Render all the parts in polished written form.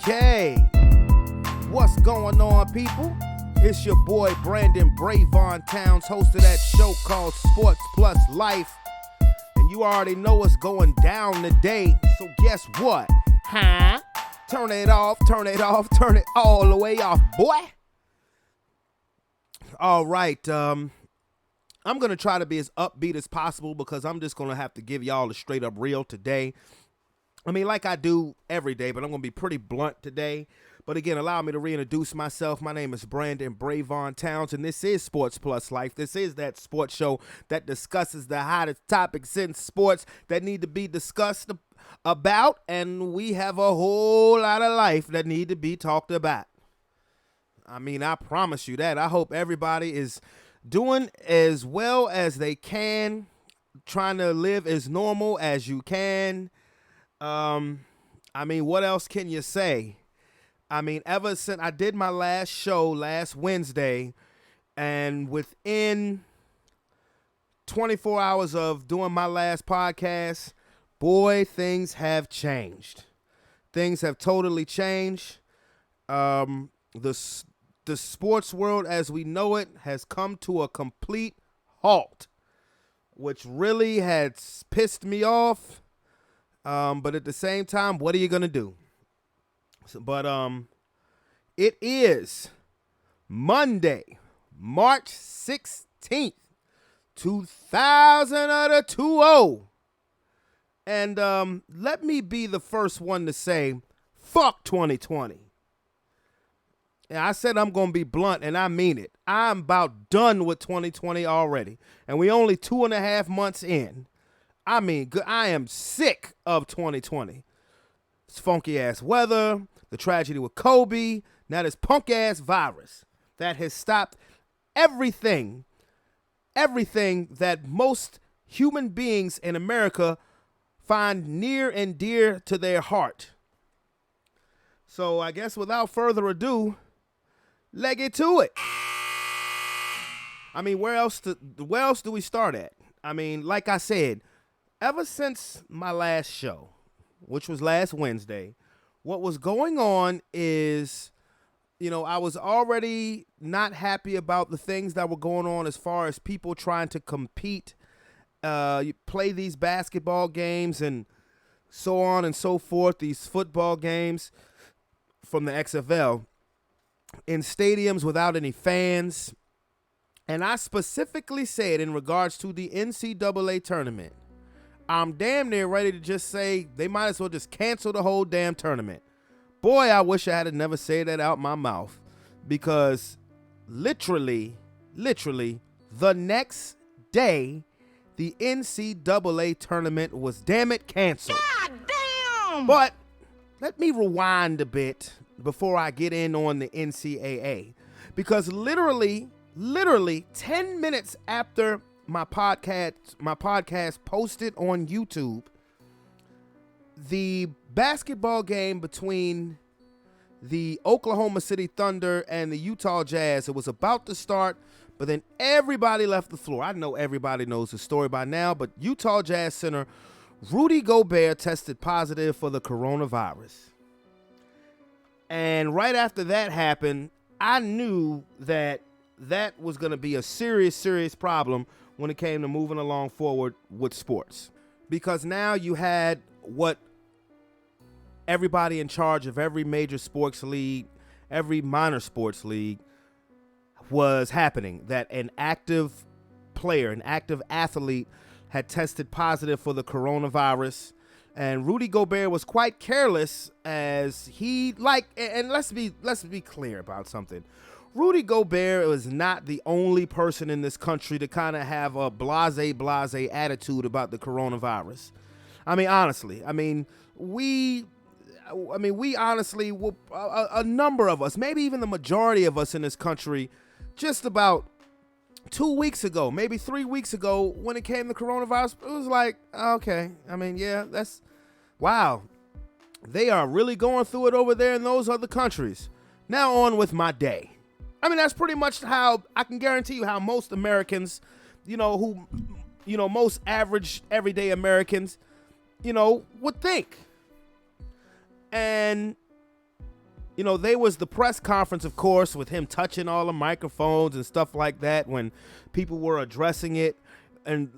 Okay, what's going on, people? It's your boy Brandon Brevon Towns, host of that show called Sports Plus Life. And you already know what's going down today, so guess what? Huh? Turn it off, turn it off, turn it all the way off, boy. All right, I'm going to try to be as upbeat as possible because I'm just going to have to give y'all the straight up real today. I mean, like I do every day, but I'm going to be pretty blunt today. But again, allow me to reintroduce myself. My name is Brandon Brevon Towns, and this is Sports Plus Life. This is that sports show that discusses the hottest topics in sports that need to be discussed about, and we have a whole lot of life that need to be talked about. I mean, I promise you that. I hope everybody is doing as well as they can, trying to live as normal as you can. I mean, what else can you say? I mean, ever since I did my last show last Wednesday, and within 24 hours of doing my last podcast, boy, things have changed. Things have totally changed. The sports world as we know it has come to a complete halt, which really has pissed me off. But at the same time, what are you going to do? But it is Monday, March 16th, 2020. And let me be the first one to say, fuck 2020. And I said I'm going to be blunt, and I mean it. I'm about done with 2020 already. And we only 2.5 months in. I mean, I am sick of 2020. It's funky-ass weather, the tragedy with Kobe, now this punk-ass virus that has stopped everything that most human beings in America find near and dear to their heart. So I guess without further ado, let's get to it. I mean, where else do we start at? I mean, like I said, ever since my last show, which was last Wednesday, what was going on is, I was already not happy about the things that were going on as far as people trying to compete, play these basketball games and so on and so forth, these football games from the XFL in stadiums without any fans. And I specifically said in regards to the NCAA tournament, I'm damn near ready to just say they might as well just cancel the whole damn tournament. Boy, I wish I had never said that out my mouth, because literally, the next day, the NCAA tournament was damn it canceled. God damn! But let me rewind a bit before I get in on the NCAA, because literally 10 minutes after my podcast posted on YouTube, the basketball game between the Oklahoma City Thunder and the Utah Jazz, it was about to start, but then everybody left the floor. I know everybody knows the story by now, but Utah Jazz center Rudy Gobert tested positive for the coronavirus. And right after that happened, I knew that was going to be a serious problem when it came to moving along forward with sports. Because now you had what everybody in charge of every major sports league, every minor sports league was happening, that an active player, an active athlete had tested positive for the coronavirus. And Rudy Gobert was quite careless, as he and let's be clear about something. Rudy Gobert was not the only person in this country to kind of have a blase attitude about the coronavirus. I mean, honestly, we honestly, a number of us, maybe even the majority of us in this country, just about 2 weeks ago, maybe 3 weeks ago, when it came to coronavirus, it was like, okay, that's, wow, they are really going through it over there in those other countries. Now on with my day. That's pretty much how I can guarantee you how most Americans, most average everyday Americans, would think. And there was the press conference, of course, with him touching all the microphones and stuff like that when people were addressing it. And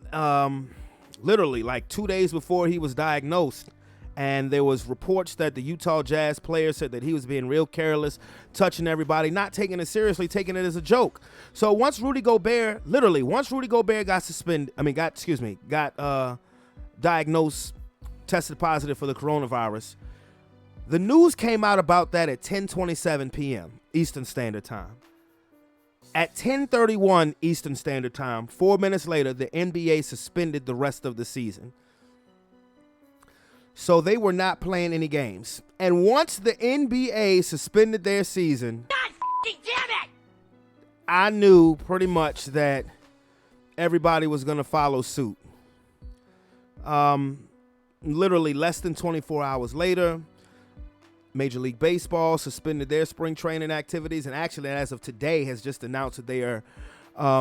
literally like 2 days before he was diagnosed, and there was reports that the Utah Jazz player said that he was being real careless, touching everybody, not taking it seriously, taking it as a joke. So once Rudy Gobert got diagnosed, tested positive for the coronavirus, the news came out about that at 10:27 p.m. Eastern Standard Time. At 10:31 Eastern Standard Time, 4 minutes later, the NBA suspended the rest of the season. So they were not playing any games. And once the NBA suspended their season, God fucking damn it, I knew pretty much that everybody was going to follow suit. Literally less than 24 hours later, Major League Baseball suspended their spring training activities, and actually, as of today, has just announced that they are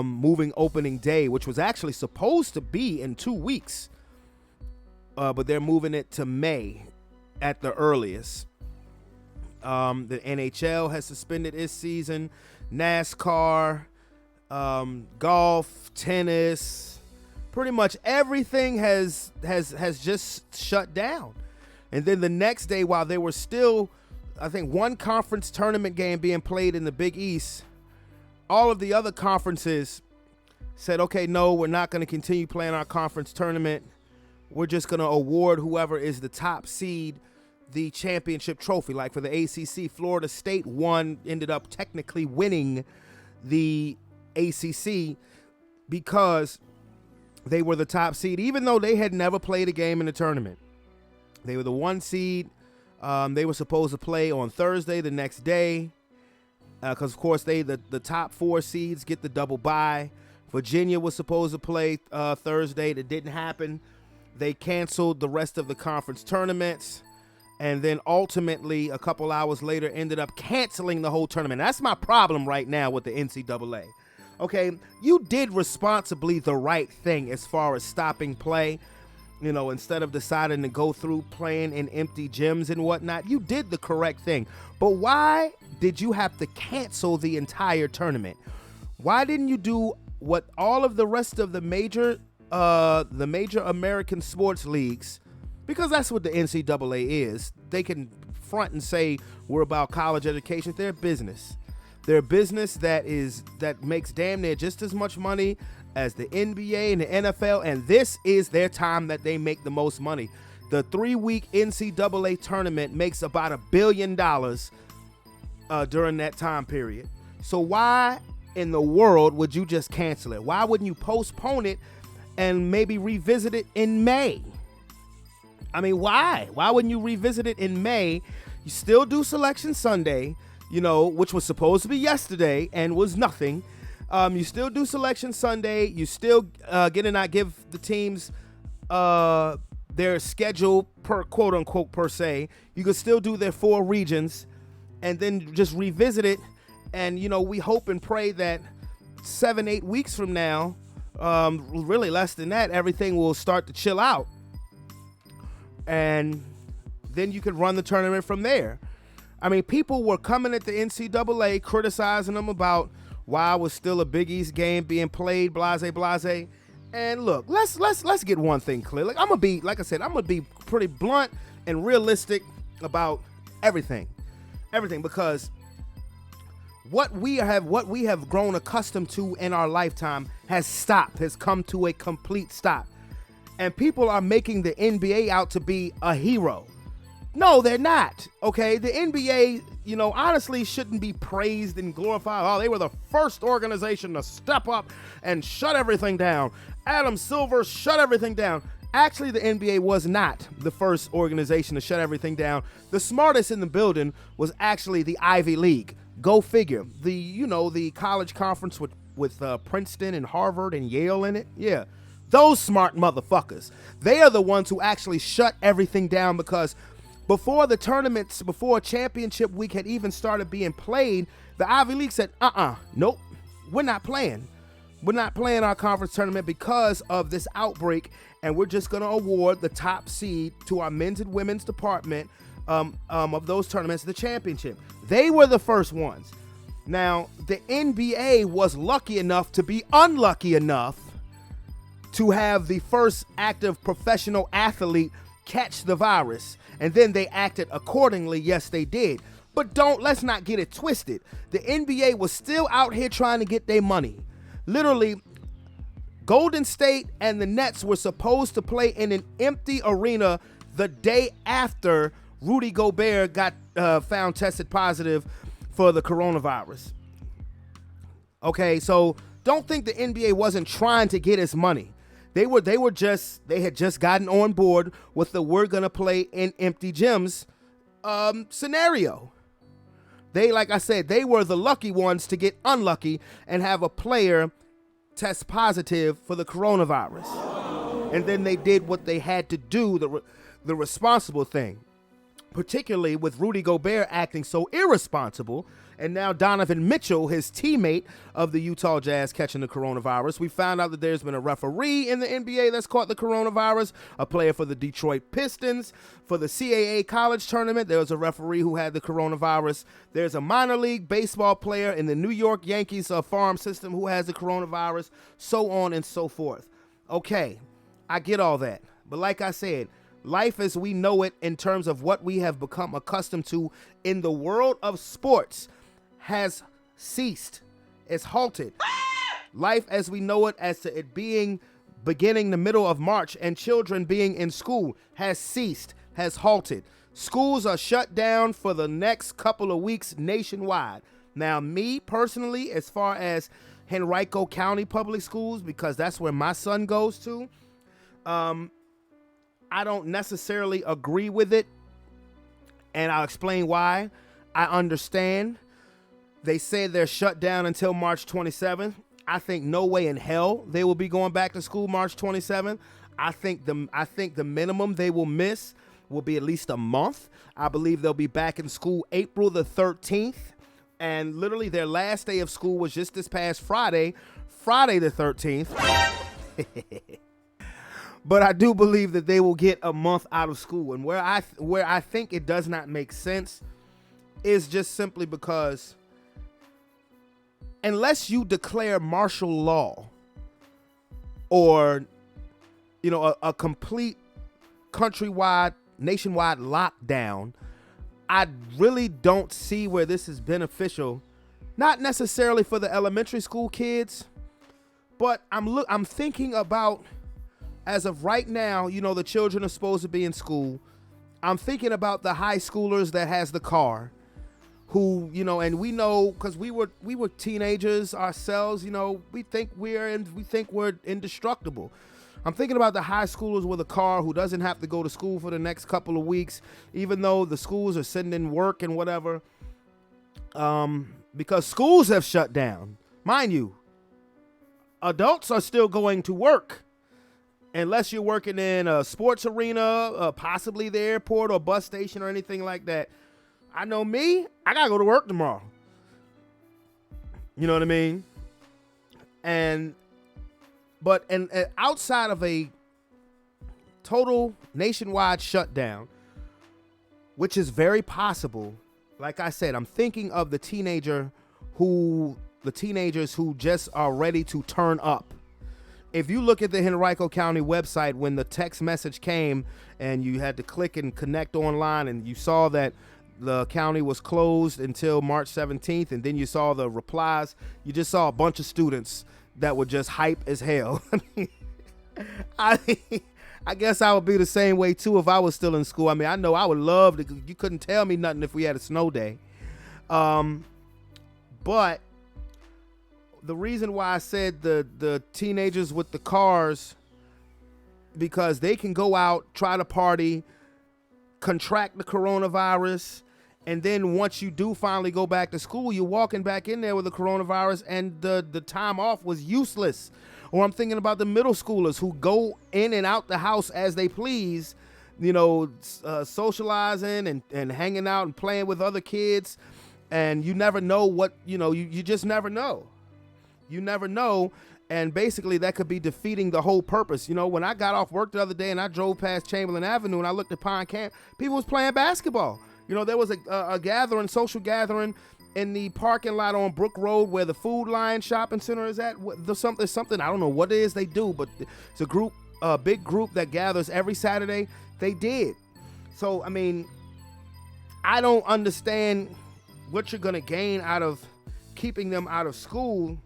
moving opening day, which was actually supposed to be in 2 weeks, but they're moving it to May at the earliest. The NHL has suspended its season, NASCAR, golf, tennis, pretty much everything has just shut down. And then the next day, while there was still, I think, one conference tournament game being played in the Big East, all of the other conferences said, okay, no, we're not going to continue playing our conference tournament. We're just going to award whoever is the top seed the championship trophy. Like for the ACC, Florida State ended up technically winning the ACC because they were the top seed, even though they had never played a game in the tournament. They were the 1 seed. They were supposed to play on Thursday the next day because, of course, the top 4 seeds get the double bye. Virginia was supposed to play Thursday. That didn't happen. They canceled the rest of the conference tournaments, and then ultimately, a couple hours later, ended up canceling the whole tournament. That's my problem right now with the NCAA. Okay, you did responsibly the right thing as far as stopping play. Instead of deciding to go through playing in empty gyms and whatnot, you did the correct thing. But why did you have to cancel the entire tournament? Why didn't you do what all of the rest of the major American sports leagues, because that's what the NCAA is. They can front and say we're about college education. They're a business. They're a business that makes damn near just as much money as the NBA and the NFL, and this is their time that they make the most money. The 3-week NCAA tournament makes about $1 billion during that time period. So why in the world would you just cancel it? Why wouldn't you postpone it and maybe revisit it in May? I mean, why? Why wouldn't you revisit it in May? You still do Selection Sunday, which was supposed to be yesterday and was nothing. You still do Selection Sunday. You still give the teams their schedule per quote unquote per se. You could still do their 4 regions and then just revisit it. And, we hope and pray that 7-8 weeks from now, really less than that, everything will start to chill out. And then you could run the tournament from there. I mean, people were coming at the NCAA criticizing them about why was still a Big East game being played, blase. And look, let's get one thing clear. I'm gonna be pretty blunt and realistic about everything, because what we have grown accustomed to in our lifetime has come to a complete stop. And people are making the NBA out to be a hero. No, they're not. Okay, the NBA, honestly shouldn't be praised and glorified. Oh, they were the first organization to step up and shut everything down. Adam Silver shut everything down. Actually, the NBA was not the first organization to shut everything down. The smartest in the building was actually the Ivy League. Go figure. The college conference with Princeton and Harvard and Yale in it. Yeah, those smart motherfuckers. They are the ones who actually shut everything down, because before the tournaments, before championship week had even started being played, the Ivy League said, nope, we're not playing. We're not playing our conference tournament because of this outbreak, and we're just going to award the top seed to our men's and women's department of those tournaments, the championship. They were the first ones. Now, the NBA was lucky enough to be unlucky enough to have the first active professional athlete catch the virus, and then they acted accordingly. Yes, they did. But let's not get it twisted. The NBA was still out here trying to get their money. Literally, Golden State and the Nets were supposed to play in an empty arena the day after Rudy Gobert got found tested positive for the coronavirus. Okay, so don't think the NBA wasn't trying to get its money. They had just gotten on board with the we're gonna play in empty gyms scenario. Like I said, they were the lucky ones to get unlucky and have a player test positive for the coronavirus. And then they did what they had to do, the responsible thing, particularly with Rudy Gobert acting so irresponsible. And now Donovan Mitchell, his teammate of the Utah Jazz, catching the coronavirus. We found out that there's been a referee in the NBA that's caught the coronavirus, a player for the Detroit Pistons. For the CAA college tournament, there was a referee who had the coronavirus. There's a minor league baseball player in the New York Yankees farm system who has the coronavirus, so on and so forth. Okay, I get all that. But like I said, life as we know it in terms of what we have become accustomed to in the world of sports has ceased. It's halted. Life as we know it, as to it being beginning the middle of March and children being in school, has ceased, has halted. Schools are shut down for the next couple of weeks nationwide. Now, me personally, as far as Henrico County Public Schools, because that's where my son goes to, I don't necessarily agree with it, and I'll explain why. I understand. They say they're shut down until March 27th. I think no way in hell they will be going back to school March 27th. I think the minimum they will miss will be at least a month. I believe they'll be back in school April the 13th. And literally their last day of school was just this past Friday the 13th. But I do believe that they will get a month out of school. And where I think it does not make sense is just simply because unless you declare martial law or, a complete countrywide, nationwide lockdown, I really don't see where this is beneficial. Not necessarily for the elementary school kids, but I'm thinking about, as of right now, the children are supposed to be in school. I'm thinking about the high schoolers that has the car, who, and we know, because we were teenagers ourselves, we think we're indestructible. I'm thinking about the high schoolers with a car who doesn't have to go to school for the next couple of weeks, even though the schools are sending work and whatever, because schools have shut down. Mind you, adults are still going to work. Unless you're working in a sports arena, possibly the airport or bus station or anything like that. I know me, I gotta go to work tomorrow. You know what I mean? But outside of a total nationwide shutdown, which is very possible, like I said, I'm thinking of the teenagers who just are ready to turn up. If you look at the Henrico County website, when the text message came and you had to click and connect online and you saw that the county was closed until March 17th, and then you saw the replies, you just saw a bunch of students that were just hype as hell. I guess I would be the same way too if I was still in school. I mean, I know I would love to, you couldn't tell me nothing if we had a snow day. But the reason why I said the teenagers with the cars, because they can go out, try to party, contract the coronavirus, and then once you do finally go back to school, you're walking back in there with the coronavirus, and the time off was useless. Or I'm thinking about the middle schoolers who go in and out the house as they please, socializing and hanging out and playing with other kids, and you never know what, you just never know. You never know. And basically that could be defeating the whole purpose. You know, when I got off work the other day and I drove past Chamberlain Avenue and I looked at Pine Camp, people was playing basketball. You know, there was a gathering, social gathering in the parking lot on Brook Road where the Food Lion Shopping Center is at. There's something, I don't know what it is they do, but it's a group, a big group that gathers every Saturday. They did. So, I mean, I don't understand what you're going to gain out of keeping them out of school,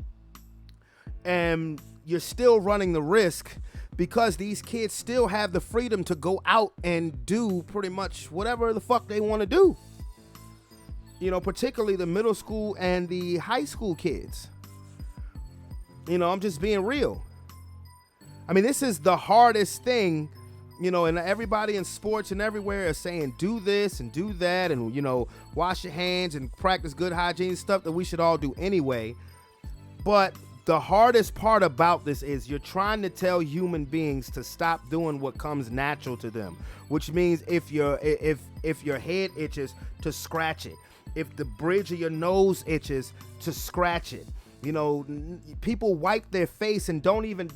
and you're still running the risk because these kids still have the freedom to go out and do pretty much whatever the fuck they want to do. You know, particularly the middle school and the high school kids. You know, I'm just being real. I mean, this is the hardest thing, you know, and everybody in sports and everywhere is saying do this and do that and, you know, wash your hands and practice good hygiene, stuff that we should all do anyway. But the hardest part about this is you're trying to tell human beings to stop doing what comes natural to them, which means if your head itches, to scratch it. If the bridge of your nose itches, to scratch it. You know, people wipe their face and don't even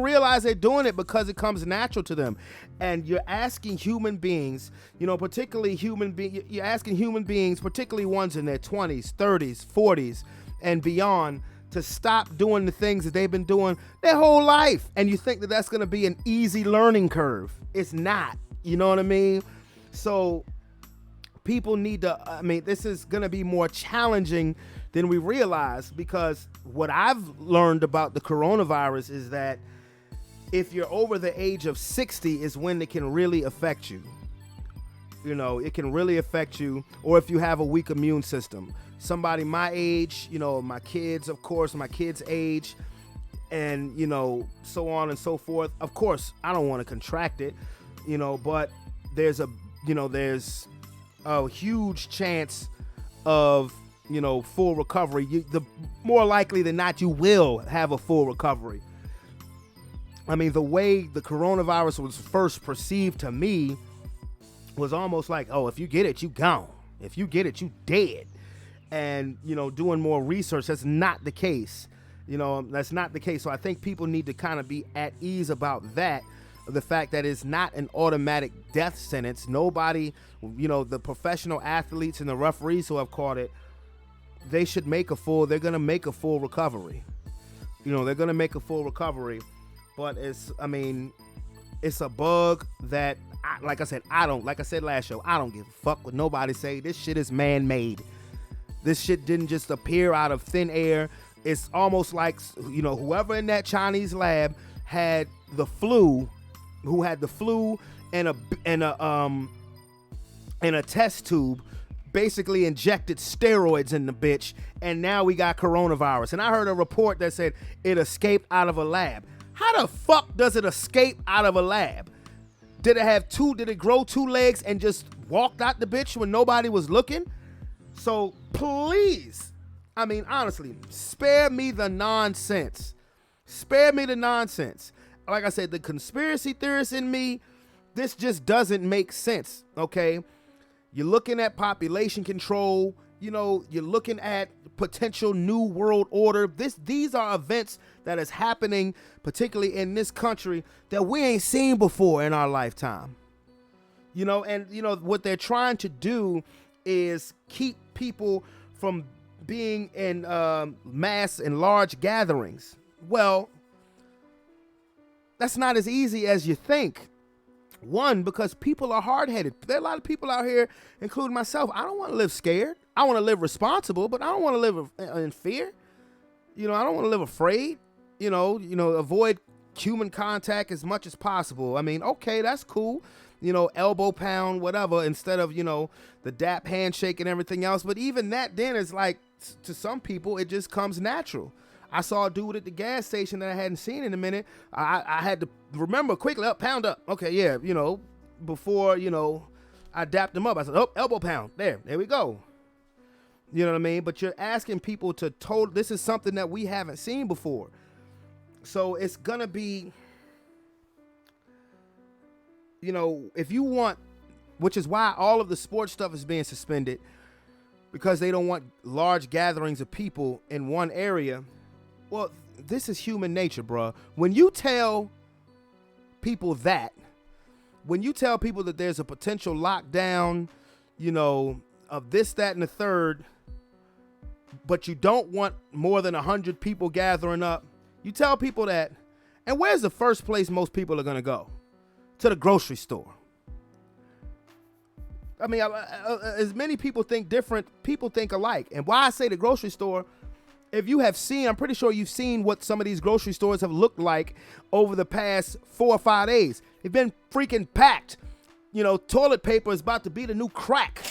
realize they're doing it because it comes natural to them. And you're asking human beings, you know, you're asking human beings, particularly ones in their 20s, 30s, 40s, and beyond, to stop doing the things that they've been doing their whole life. And you think that that's going to be an easy learning curve. It's not. You know what I mean? So people need to, I mean, this is going to be more challenging than we realize, because what I've learned about the coronavirus is that if you're over the age of 60 is when it can really affect you. You know, it can really affect you, or if you have a weak immune system. Somebody my age, you know, my kids, of course, my kids' age, and, you know, so on and so forth. Of course, I don't want to contract it, you know, but there's a huge chance of, you know, full recovery. The more likely than not, you will have a full recovery. I mean, the way the coronavirus was first perceived to me was almost like, oh, if you get it, you gone. If you get it, you dead. And, you know, doing more research, that's not the case. You know, that's not the case. So I think people need to kind of be at ease about that. The fact that it's not an automatic death sentence. Nobody, you know, the professional athletes and the referees who have caught it, they're going to make a full recovery. You know, they're going to make a full recovery. But it's a bug that, like I said last show, I don't give a fuck what nobody say. This shit is man-made. This shit didn't just appear out of thin air. It's almost like, you know, whoever in that Chinese lab had the flu, and a test tube, basically injected steroids in the bitch, and now we got coronavirus. And I heard a report that said it escaped out of a lab. How the fuck does it escape out of a lab? Did it grow 2 legs and just walked out the bitch when nobody was looking? So please, I mean, honestly, spare me the nonsense. Spare me the nonsense. Like I said, the conspiracy theorist in me, this just doesn't make sense, okay? You're looking at population control, you know, you're looking at potential new world order. These are events that is happening, particularly in this country, that we ain't seen before in our lifetime. You know, and you know what they're trying to do is keep people from being in mass and large gatherings. Well, that's not as easy as you think. One, because people are hard-headed. There are a lot of people out here, including myself. I don't want to live scared. I want to live responsible, but I don't want to live in fear. You know, I don't want to live afraid. You know, avoid human contact as much as possible. I mean, okay, that's cool. You know, elbow pound, whatever, instead of, you know, the dap handshake and everything else. But even that then is like, to some people, it just comes natural. I saw a dude at the gas station that I hadn't seen in a minute. I had to remember quickly, pound up. Okay, yeah, you know, before, you know, I dapped him up. I said, elbow pound. There we go. You know what I mean? But you're asking people to this is something that we haven't seen before. So it's going to be, you know, if you want, which is why all of the sports stuff is being suspended, because they don't want large gatherings of people in one area. Well, this is human nature, bro. When you tell people that there's a potential lockdown, of this, that, and the third, but you don't want more than 100 people gathering up, you tell people that, and where's the first place most people are going to go? To the grocery store. I mean, as many people think different, people think alike. And why I say the grocery store, if you have seen, I'm pretty sure you've seen what some of these grocery stores have looked like over the past 4 or 5 days. They've been freaking packed. Toilet paper is about to be the new crack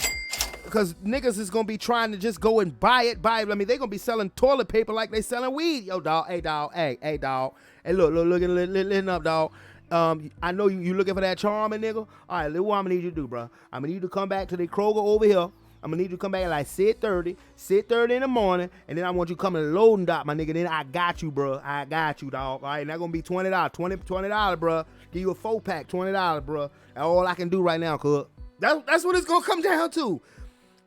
because niggas is going to be trying to just go and buy it. I mean, they're going to be selling toilet paper like they selling weed. Yo, dog. Hey, dog. Hey, dog. Hey, look, listen up, dog. I know you looking for that charming nigga. All right, look what I'm going to need you to do, bro. I'm going to need you to come back to the Kroger over here. I'm going to need you to come back at like 6:30 in the morning, and then I want you to come to the loading dock, my nigga. Then I got you, bro. I got you, dog. All right, and that's going to be $20, $20, bro. Give you a 4-pack, $20, bro. That's all I can do right now, cuz. That's what it's going to come down to.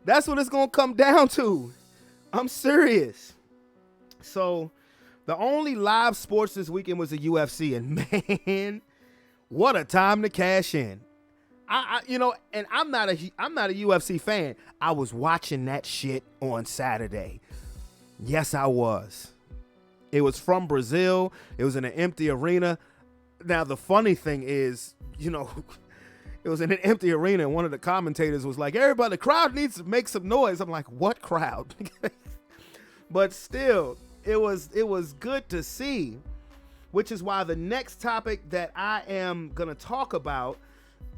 That's what it's going to come down to. I'm serious. So, the only live sports this weekend was the UFC, and man, what a time to cash in. And I'm not a UFC fan. I was watching that shit on Saturday. Yes, I was. It was from Brazil. It was in an empty arena. Now, the funny thing is, it was in an empty arena, and one of the commentators was like, everybody, the crowd needs to make some noise. I'm like, what crowd? But still, it was good to see, which is why the next topic that I am going to talk about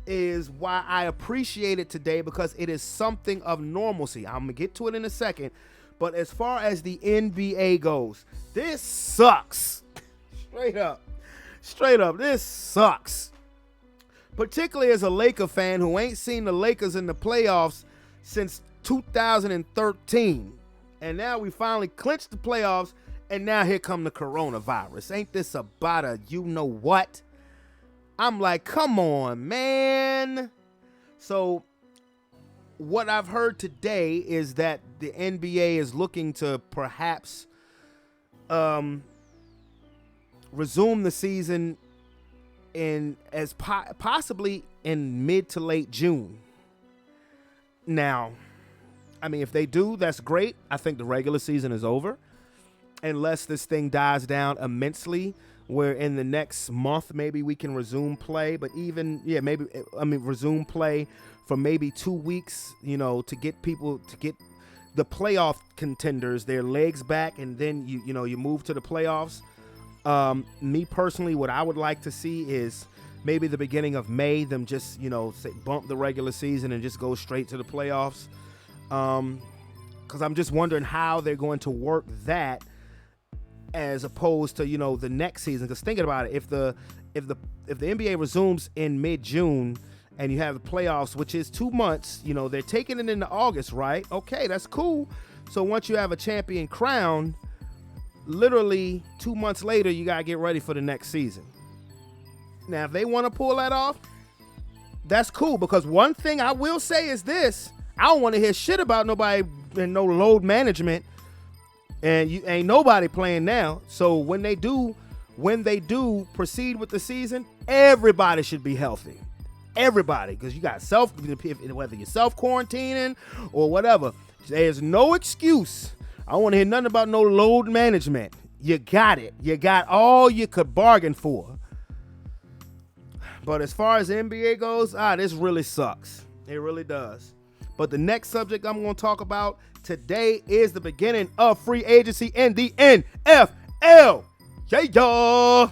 is why I appreciate it today, because it is something of normalcy. I'm going to get to it in a second. But as far as the NBA goes, this sucks. Straight up, this sucks. Particularly as a Laker fan who ain't seen the Lakers in the playoffs since 2013. And now we finally clinched the playoffs, and now here come the coronavirus. Ain't this about a you-know-what? I'm like, come on, man. So what I've heard today is that the NBA is looking to perhaps resume the season possibly in mid to late June. Now, I mean, if they do, that's great. I think the regular season is over, unless this thing dies down immensely, where in the next month maybe we can resume play. But resume play for maybe 2 weeks, to get the playoff contenders their legs back, and then you move to the playoffs. Me personally, what I would like to see is maybe the beginning of May, them just bump the regular season and just go straight to the playoffs. Because I'm just wondering how they're going to work that as opposed to the next season. Because thinking about it, if the NBA resumes in mid-June and you have the playoffs, which is 2 months, they're taking it into August, right? Okay, that's cool. So once you have a champion crown, literally 2 months later, you gotta get ready for the next season. Now, if they want to pull that off, that's cool. Because one thing I will say is this: I don't want to hear shit about nobody and no load management. And you ain't nobody playing now. So when they do proceed with the season, everybody should be healthy. Everybody, because you got whether you're self-quarantining or whatever, there's no excuse. I don't want to hear nothing about no load management. You got it. You got all you could bargain for. But as far as the NBA goes, this really sucks. It really does. But the next subject I'm going to talk about today is the beginning of free agency in the NFL. Yeah.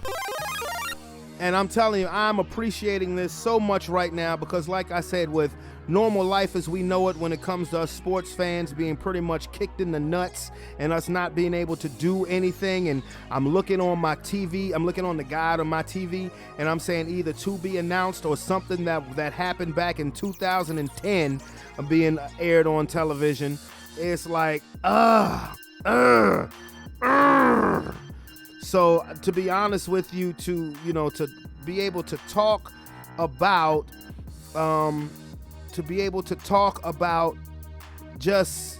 And I'm telling you, I'm appreciating this so much right now because, like I said, with normal life as we know it, when it comes to us sports fans being pretty much kicked in the nuts and us not being able to do anything, and I'm looking on my TV, I'm looking on the guide on my TV, and I'm saying either to be announced or something that happened back in 2010 being aired on television. It's like, So to be honest with you, to be able to talk about, just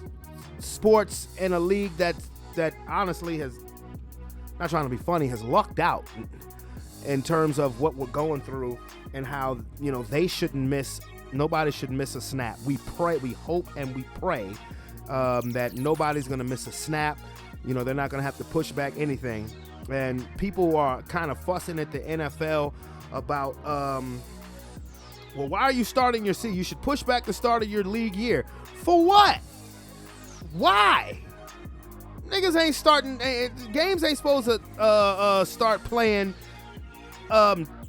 sports in a league that honestly has, not trying to be funny, has lucked out in terms of what we're going through and how, they shouldn't miss, nobody should miss a snap. We pray, we hope, and we pray that nobody's going to miss a snap. They're not going to have to push back anything. And people are kind of fussing at the NFL about, well, why are you starting your season? You should push back the start of your league year. For what? Why? Niggas ain't starting, games ain't supposed to start playing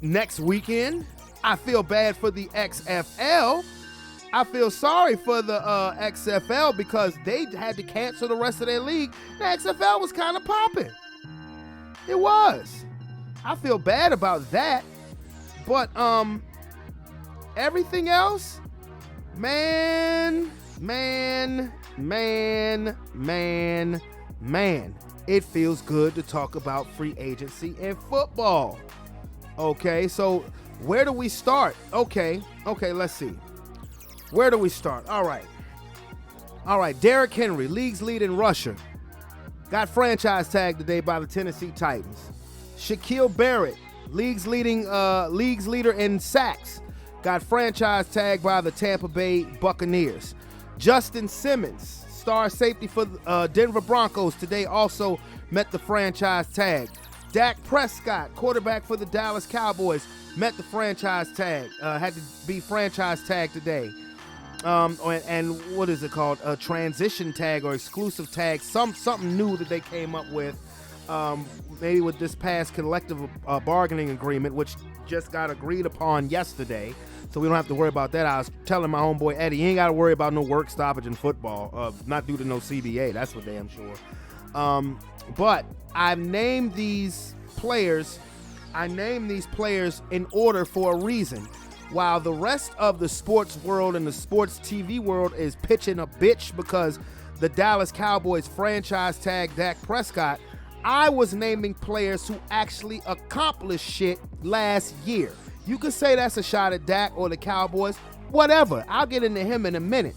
next weekend. I feel bad for the XFL. I feel sorry for the XFL because they had to cancel the rest of their league. The XFL was kind of popping. It was. I feel bad about that. But everything else, man, it feels good to talk about free agency and football. Okay, so where do we start? Okay, let's see. Where do we start? All right, Derrick Henry, league's lead in rusher, got franchise tagged today by the Tennessee Titans. Shaquille Barrett, league's leader in sacks, got franchise tagged by the Tampa Bay Buccaneers. Justin Simmons, star safety for Denver Broncos, today also met the franchise tag. Dak Prescott, quarterback for the Dallas Cowboys, met the franchise tag, had to be franchise tagged today. And what is it called? A transition tag or exclusive tag, something new that they came up with, maybe with this past collective bargaining agreement, which just got agreed upon yesterday. So we don't have to worry about that. I was telling my homeboy Eddie, he ain't got to worry about no work stoppage in football, not due to no CBA, that's for damn sure. But I've named these players in order for a reason. While the rest of the sports world and the sports TV world is pitching a bitch because the Dallas Cowboys franchise tagged Dak Prescott, I was naming players who actually accomplished shit last year. You could say that's a shot at Dak or the Cowboys, whatever. I'll get into him in a minute.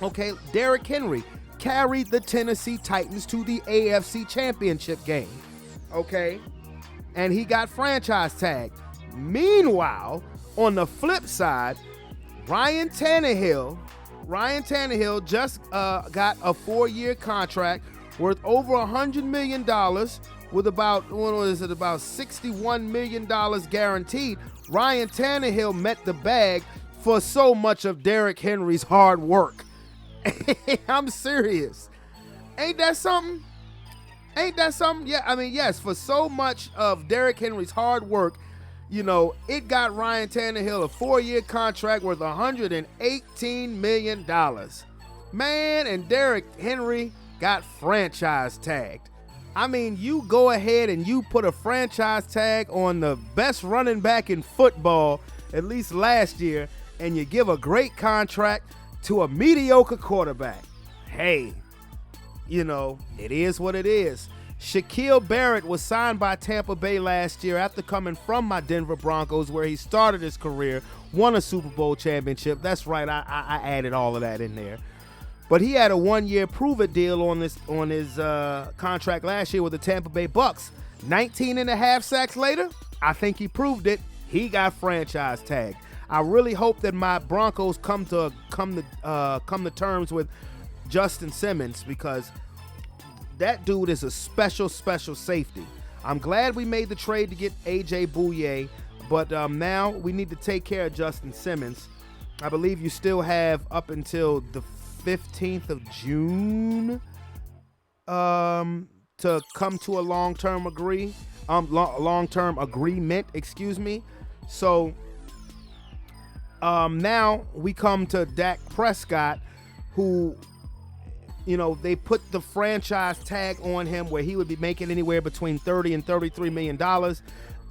Okay, Derrick Henry carried the Tennessee Titans to the AFC Championship game. Okay, and he got franchise tagged. Meanwhile, on the flip side, Ryan Tannehill just got a 4-year contract worth over $100 million with about $61 million guaranteed. Ryan Tannehill met the bag for so much of Derrick Henry's hard work. I'm serious. Ain't that something? Yeah, I mean, yes, for so much of Derrick Henry's hard work, it got Ryan Tannehill a 4-year contract worth $118 million. Man, and Derrick Henry got franchise tagged. I mean, you go ahead and you put a franchise tag on the best running back in football, at least last year, and you give a great contract to a mediocre quarterback. Hey, it is what it is. Shaquille Barrett was signed by Tampa Bay last year after coming from my Denver Broncos, where he started his career, won a Super Bowl championship. That's right, I added all of that in there. But he had a 1-year prove-it deal on his contract last year with the Tampa Bay Bucks. 19 and a half sacks later, I think he proved it. He got franchise tagged. I really hope that my Broncos come to terms with Justin Simmons, because that dude is a special safety. I'm glad we made the trade to get A.J. Bouye, but now we need to take care of Justin Simmons. I believe you still have up until the 15th of June to come to a long-term agreement, excuse me. So now we come to Dak Prescott, who, they put the franchise tag on him where he would be making anywhere between $30 and $33 million.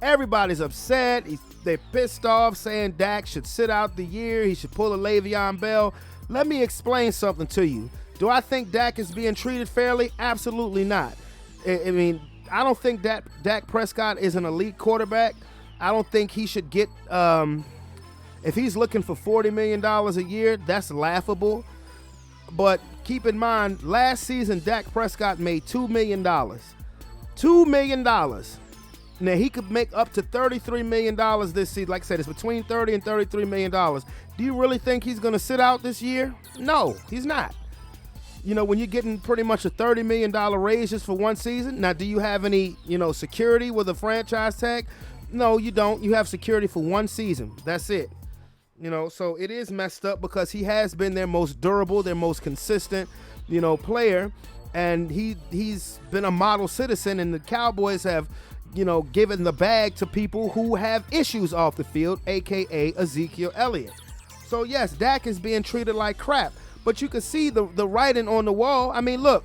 Everybody's upset. They're pissed off, saying Dak should sit out the year. He should pull a Le'Veon Bell. Let me explain something to you. Do I think Dak is being treated fairly? Absolutely not. I mean, I don't think Dak Prescott is an elite quarterback. I don't think he should get, if he's looking for $40 million a year, that's laughable. But keep in mind, last season, Dak Prescott made $2 million. $2 $2 million. Now, he could make up to $33 million this season. Like I said, it's between $30 and $33 million. Do you really think he's going to sit out this year? No, he's not. You know, when you're getting pretty much a $30 million raise just for one season, now, do you have any, security with a franchise tag? No, you don't. You have security for one season. That's it. So it is messed up because he has been their most durable, their most consistent, player. And he's been a model citizen, and the Cowboys have, given the bag to people who have issues off the field, a.k.a. Ezekiel Elliott. So, yes, Dak is being treated like crap. But you can see the writing on the wall. I mean, look,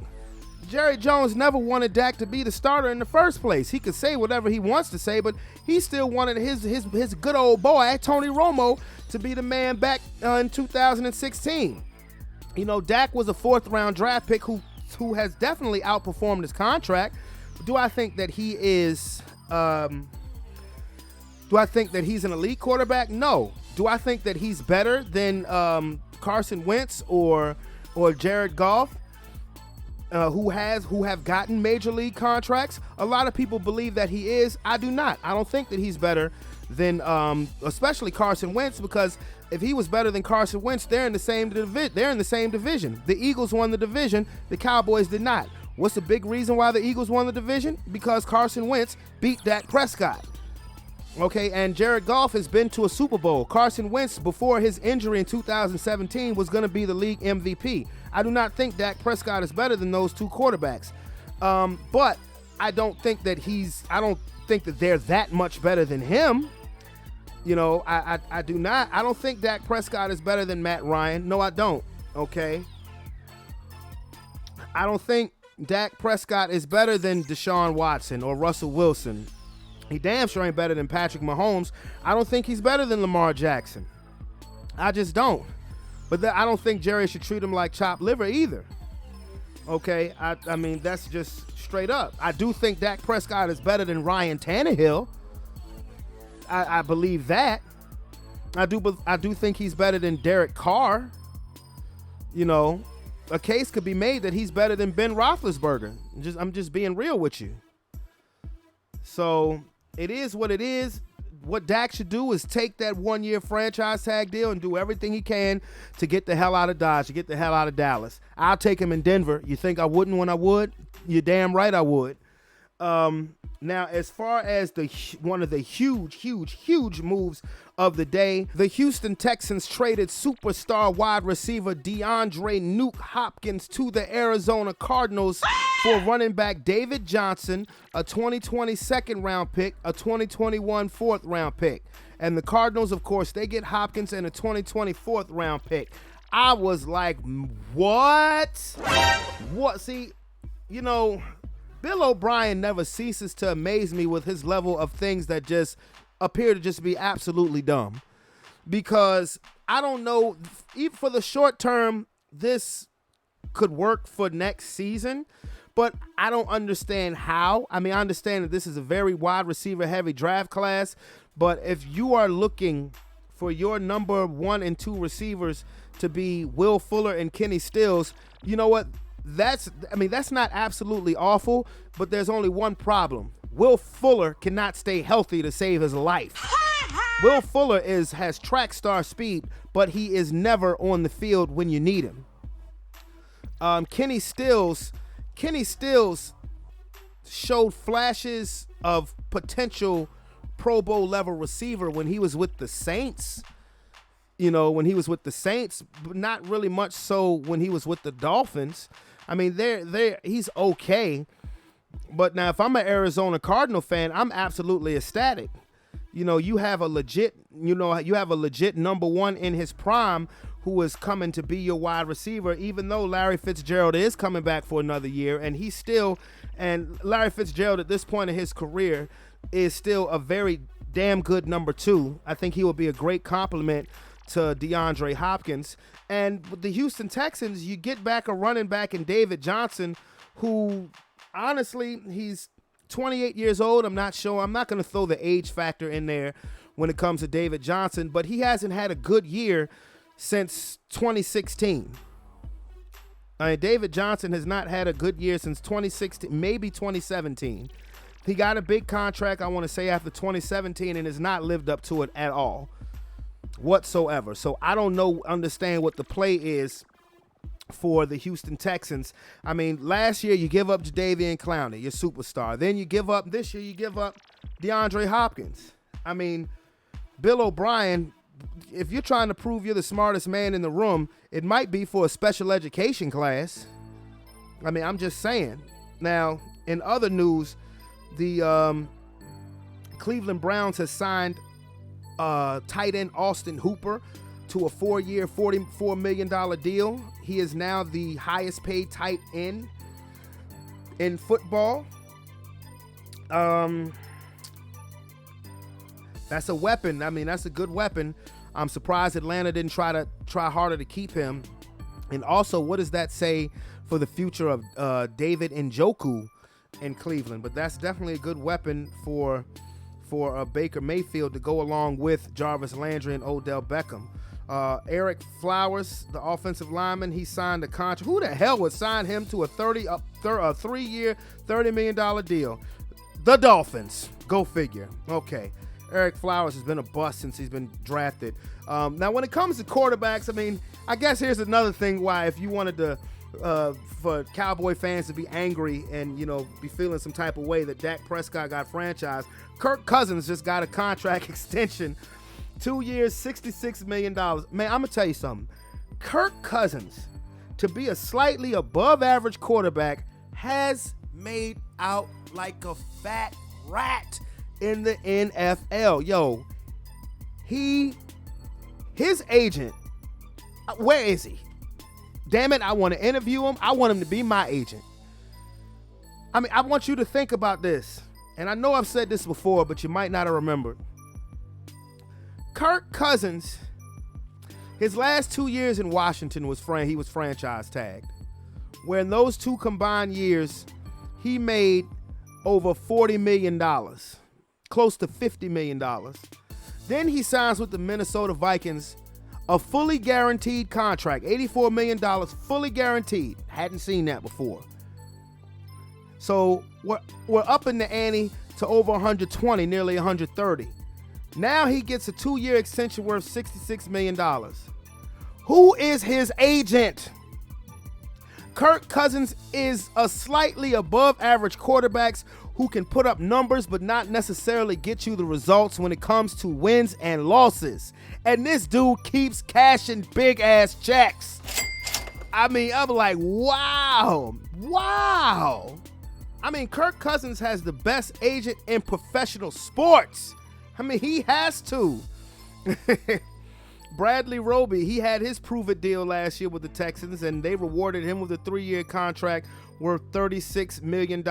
Jerry Jones never wanted Dak to be the starter in the first place. He could say whatever he wants to say, but he still wanted his good old boy, Tony Romo, to be the man back in 2016. Dak was a fourth-round draft pick who has definitely outperformed his contract. Do I think that he is? Do I think that he's an elite quarterback? No. Do I think that he's better than Carson Wentz or Jared Goff, who have gotten major league contracts? A lot of people believe that he is. I do not. I don't think that he's better than especially Carson Wentz, because if he was better than Carson Wentz, they're in the same division. The Eagles won the division. The Cowboys did not. What's the big reason why the Eagles won the division? Because Carson Wentz beat Dak Prescott. Okay, and Jared Goff has been to a Super Bowl. Carson Wentz, before his injury in 2017, was going to be the league MVP. I do not think Dak Prescott is better than those two quarterbacks. But I don't think that they're that much better than him. I do not. I don't think Dak Prescott is better than Matt Ryan. No, I don't. Okay. I don't think Dak Prescott is better than Deshaun Watson or Russell Wilson. He damn sure ain't better than Patrick Mahomes. I don't think he's better than Lamar Jackson. I just don't. But I don't think Jerry should treat him like chopped liver either. Okay, I mean, that's just straight up. I do think Dak Prescott is better than Ryan Tannehill. I believe that. I do think he's better than Derek Carr. A case could be made that he's better than Ben Roethlisberger. I'm just being real with you. So it is what it is. What Dak should do is take that 1-year franchise tag deal and do everything he can to get the hell out of Dodge, to get the hell out of Dallas. I'll take him in Denver. You think I wouldn't when I would? You're damn right I would. Now, as far as one of the huge moves of the day, the Houston Texans traded superstar wide receiver DeAndre Nuke Hopkins to the Arizona Cardinals for running back David Johnson, a 2020 second-round pick, a 2021 fourth-round pick. And the Cardinals, of course, they get Hopkins and a 2020 fourth-round pick. I was like, what? What? See, Bill O'Brien never ceases to amaze me with his level of things that just appear to just be absolutely dumb. Because I don't know, even for the short term, this could work for next season, but I don't understand how. I mean, I understand that this is a very wide receiver heavy draft class, but if you are looking for your number 1 and 2 receivers to be Will Fuller and Kenny Stills, you know what? That's not absolutely awful, but there's only one problem. Will Fuller cannot stay healthy to save his life. Will Fuller has track star speed, but he is never on the field when you need him. Kenny Stills showed flashes of potential Pro Bowl level receiver when he was with the Saints. But not really much so when he was with the Dolphins. I mean, he's okay. But now, if I'm an Arizona Cardinal fan, I'm absolutely ecstatic. You have a legit number 1 in his prime who is coming to be your wide receiver, even though Larry Fitzgerald is coming back for another year, and Larry Fitzgerald at this point in his career is still a very damn good number 2. I think he will be a great compliment to DeAndre Hopkins. And with the Houston Texans, you get back a running back in David Johnson, who honestly, he's 28 years old. I'm not sure. I'm not going to throw the age factor in there when it comes to David Johnson, but he hasn't had a good year since 2016. David Johnson has not had a good year since 2016, maybe 2017. He got a big contract, I want to say, after 2017 and has not lived up to it at all whatsoever. So I don't understand what the play is for the Houston Texans. I mean, last year you give up Jadeveon Clowney, your superstar. Then this year you give up DeAndre Hopkins. I mean, Bill O'Brien, if you're trying to prove you're the smartest man in the room, it might be for a special education class. I mean, I'm just saying. Now, in other news, the Cleveland Browns has signed tight end Austin Hooper to a 4-year, $44 million deal. He is now the highest paid tight end in football. That's a weapon. I mean, that's a good weapon. I'm surprised Atlanta didn't try harder to keep him. And also, what does that say for the future of David Njoku in Cleveland? But that's definitely a good weapon for Baker Mayfield to go along with Jarvis Landry and Odell Beckham. Eric Flowers, the offensive lineman, he signed a contract. Who the hell would sign him to a 3-year, $30 million deal? The Dolphins. Go figure. Okay. Eric Flowers has been a bust since he's been drafted. Now, when it comes to quarterbacks, I mean, I guess here's another thing why if you wanted to, for Cowboy fans to be angry and, be feeling some type of way that Dak Prescott got franchised, Kirk Cousins just got a contract extension, 2 years, $66 million. Man, I'm going to tell you something. Kirk Cousins, to be a slightly above average quarterback, has made out like a fat rat in the NFL. Yo, his agent, where is he? Damn it, I want to interview him. I want him to be my agent. I mean, I want you to think about this. And I know I've said this before, but you might not have remembered. Kirk Cousins, his last 2 years in Washington he was franchise tagged. Where in those 2 combined years, he made over $40 million. Close to $50 million. Then he signs with the Minnesota Vikings, a fully guaranteed contract, $84 million, fully guaranteed. Hadn't seen that before. So we're up in the ante to over 120, nearly 130. Now he gets a 2-year extension worth $66 million. Who is his agent? Kirk Cousins is a slightly above average quarterback who can put up numbers but not necessarily get you the results when it comes to wins and losses. And this dude keeps cashing big ass checks. I mean, I'm like, wow. I mean, Kirk Cousins has the best agent in professional sports. I mean, he has to. Bradley Roby, he had his prove-it deal last year with the Texans, and they rewarded him with a 3-year contract worth $36 million.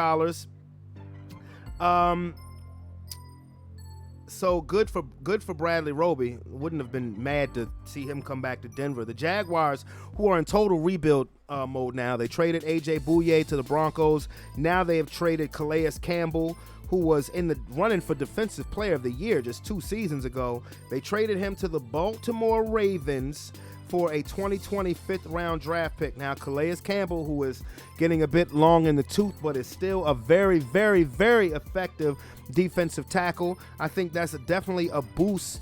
So good for Bradley Roby. Wouldn't have been mad to see him come back to Denver. The Jaguars, who are in total rebuild mode now, they traded A.J. Bouye to the Broncos. Now they have traded Calais Campbell, who was in the running for Defensive Player of the Year just 2 seasons ago. They traded him to the Baltimore Ravens for a 2020 5th-round draft pick. Now, Calais Campbell, who is getting a bit long in the tooth, but is still a very, very, very effective defensive tackle. I think that's definitely a boost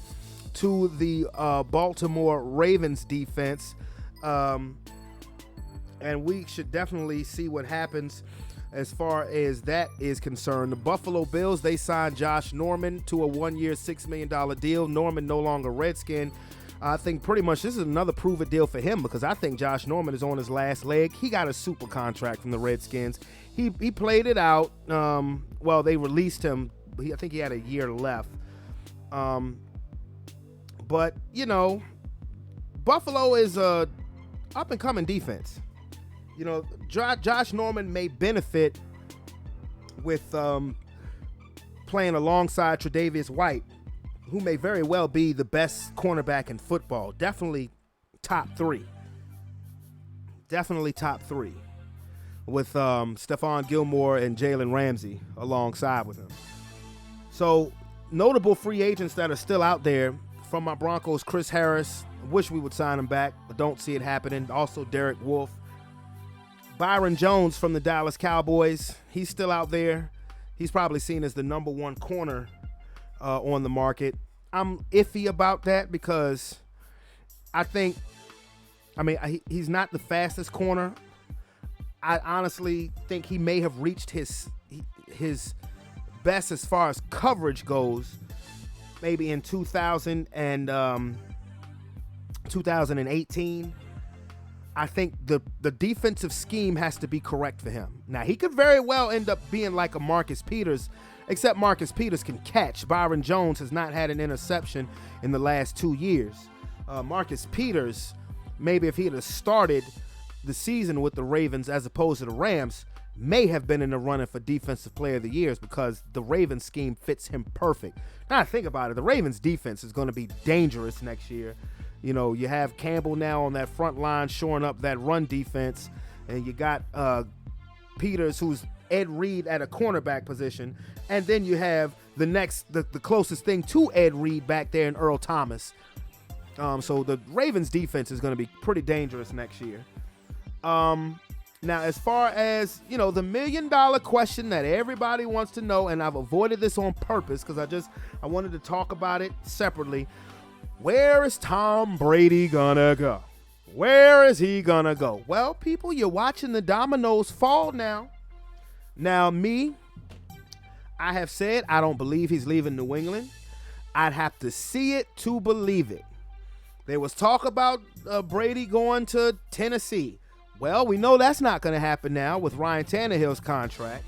to the Baltimore Ravens defense. And we should definitely see what happens as far as that is concerned. The Buffalo Bills, they signed Josh Norman to a 1-year, $6 million deal. Norman no longer Redskin. I think pretty much this is another prove-it deal for him because I think Josh Norman is on his last leg. He got a super contract from the Redskins. He played it out. Well, they released him. I think he had a year left. But, Buffalo is a up-and-coming defense. Josh Norman may benefit with playing alongside Tre'Davious White, who may very well be the best cornerback in football. Definitely top 3. With Stephon Gilmore and Jalen Ramsey alongside with him. So, notable free agents that are still out there from my Broncos, Chris Harris. Wish we would sign him back, but don't see it happening. Also, Derek Wolfe. Byron Jones from the Dallas Cowboys. He's still out there. He's probably seen as the number one corner on the market. I'm iffy about that because he's not the fastest corner. I honestly think he may have reached his best as far as coverage goes, maybe in 2018. I think the defensive scheme has to be correct for him. Now, he could very well end up being like a Marcus Peters, except Marcus Peters can catch. Byron Jones has not had an interception in the last 2 years. Marcus Peters, maybe if he had started the season with the Ravens as opposed to the Rams, may have been in the running for Defensive Player of the Year because the Ravens scheme fits him perfect. Now, think about it. The Ravens defense is going to be dangerous next year. You know, you have Campbell now on that front line shoring up that run defense, and you got Peters, who's Ed Reed at a cornerback position, and then you have the closest thing to Ed Reed back there in Earl Thomas. So the Ravens defense is going to be pretty dangerous next year. Now, as far as, the $1 million question that everybody wants to know, and I've avoided this on purpose because I wanted to talk about it separately. Where is Tom Brady gonna go? Where is he gonna go? Well, people, you're watching the dominoes fall now. Now, I have said I don't believe he's leaving New England. I'd have to see it to believe it. There was talk about Brady going to Tennessee. Well, we know that's not going to happen now with Ryan Tannehill's contract.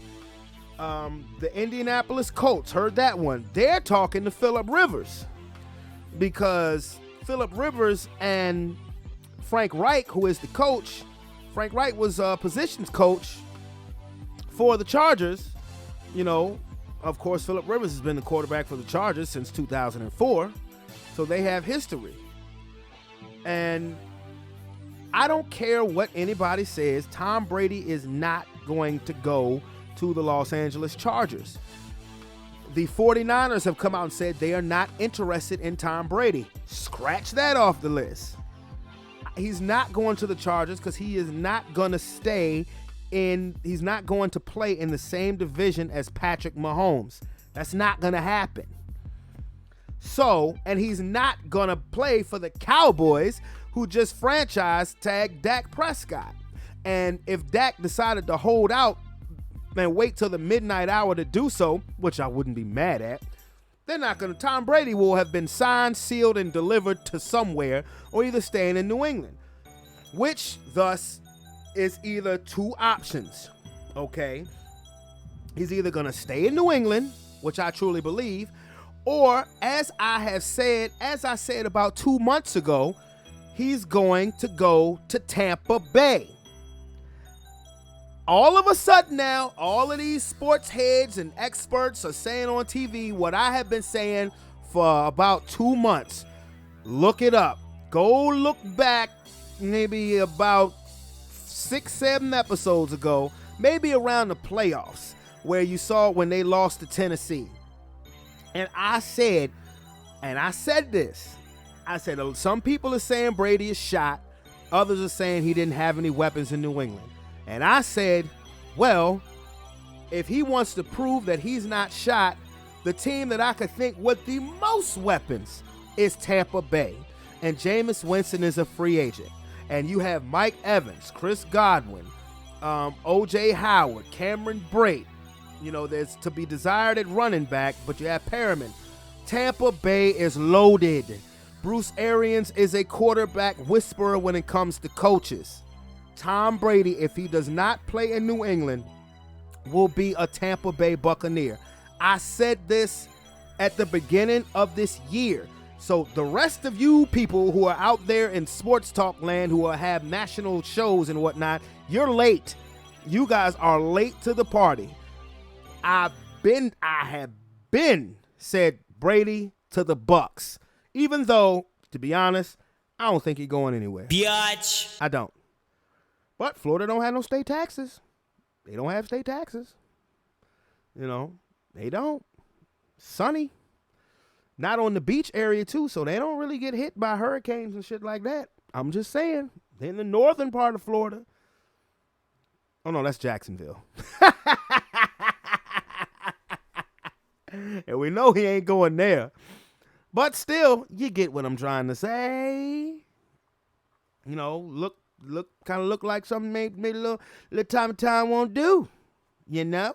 The Indianapolis Colts, heard that one. They're talking to Phillip Rivers because Phillip Rivers and Frank Reich, who is the coach, Frank Reich was a positions coach for the Chargers. Of course, Phillip Rivers has been the quarterback for the Chargers since 2004, so they have history. And I don't care what anybody says, Tom Brady is not going to go to the Los Angeles Chargers. The 49ers have come out and said they are not interested in Tom Brady. Scratch that off the list. He's not going to the Chargers because he is not going to he's not going to play in the same division as Patrick Mahomes. That's not going to happen. And he's not going to play for the Cowboys, who just franchise tagged Dak Prescott. And if Dak decided to hold out and wait till the midnight hour to do so, which I wouldn't be mad at, they're not going to. Tom Brady will have been signed, sealed, and delivered to somewhere, or either staying in New England, which thus is either two options, okay? He's either going to stay in New England, which I truly believe, or as I said about 2 months ago, he's going to go to Tampa Bay. All of a sudden now, all of these sports heads and experts are saying on TV what I have been saying for about 2 months. Look it up. Go look back maybe about 6-7 episodes ago, maybe around the playoffs, where you saw when they lost to Tennessee. And I said this. I said, some people are saying Brady is shot. Others are saying he didn't have any weapons in New England. And I said, well, if he wants to prove that he's not shot, the team that I could think with the most weapons is Tampa Bay. And Jameis Winston is a free agent. And you have Mike Evans, Chris Godwin, O.J. Howard, Cameron Brate. There's to be desired at running back, but you have Perriman. Tampa Bay is loaded. Bruce Arians is a quarterback whisperer when it comes to coaches. Tom Brady, if he does not play in New England, will be a Tampa Bay Buccaneer. I said this at the beginning of this year. So the rest of you people who are out there in sports talk land who have national shows and whatnot, you're late. You guys are late to the party. I have been said Brady to the Bucks. Even though, to be honest, I don't think he's going anywhere. Biatch. I don't. But Florida don't have no state taxes. They don't have state taxes. They don't. Sunny. Not on the beach area, too, so they don't really get hit by hurricanes and shit like that. I'm just saying. They're in the northern part of Florida. Oh, no, that's Jacksonville. And we know he ain't going there. But still, you get what I'm trying to say. You know, kind of look like something maybe a little time won't do, you know?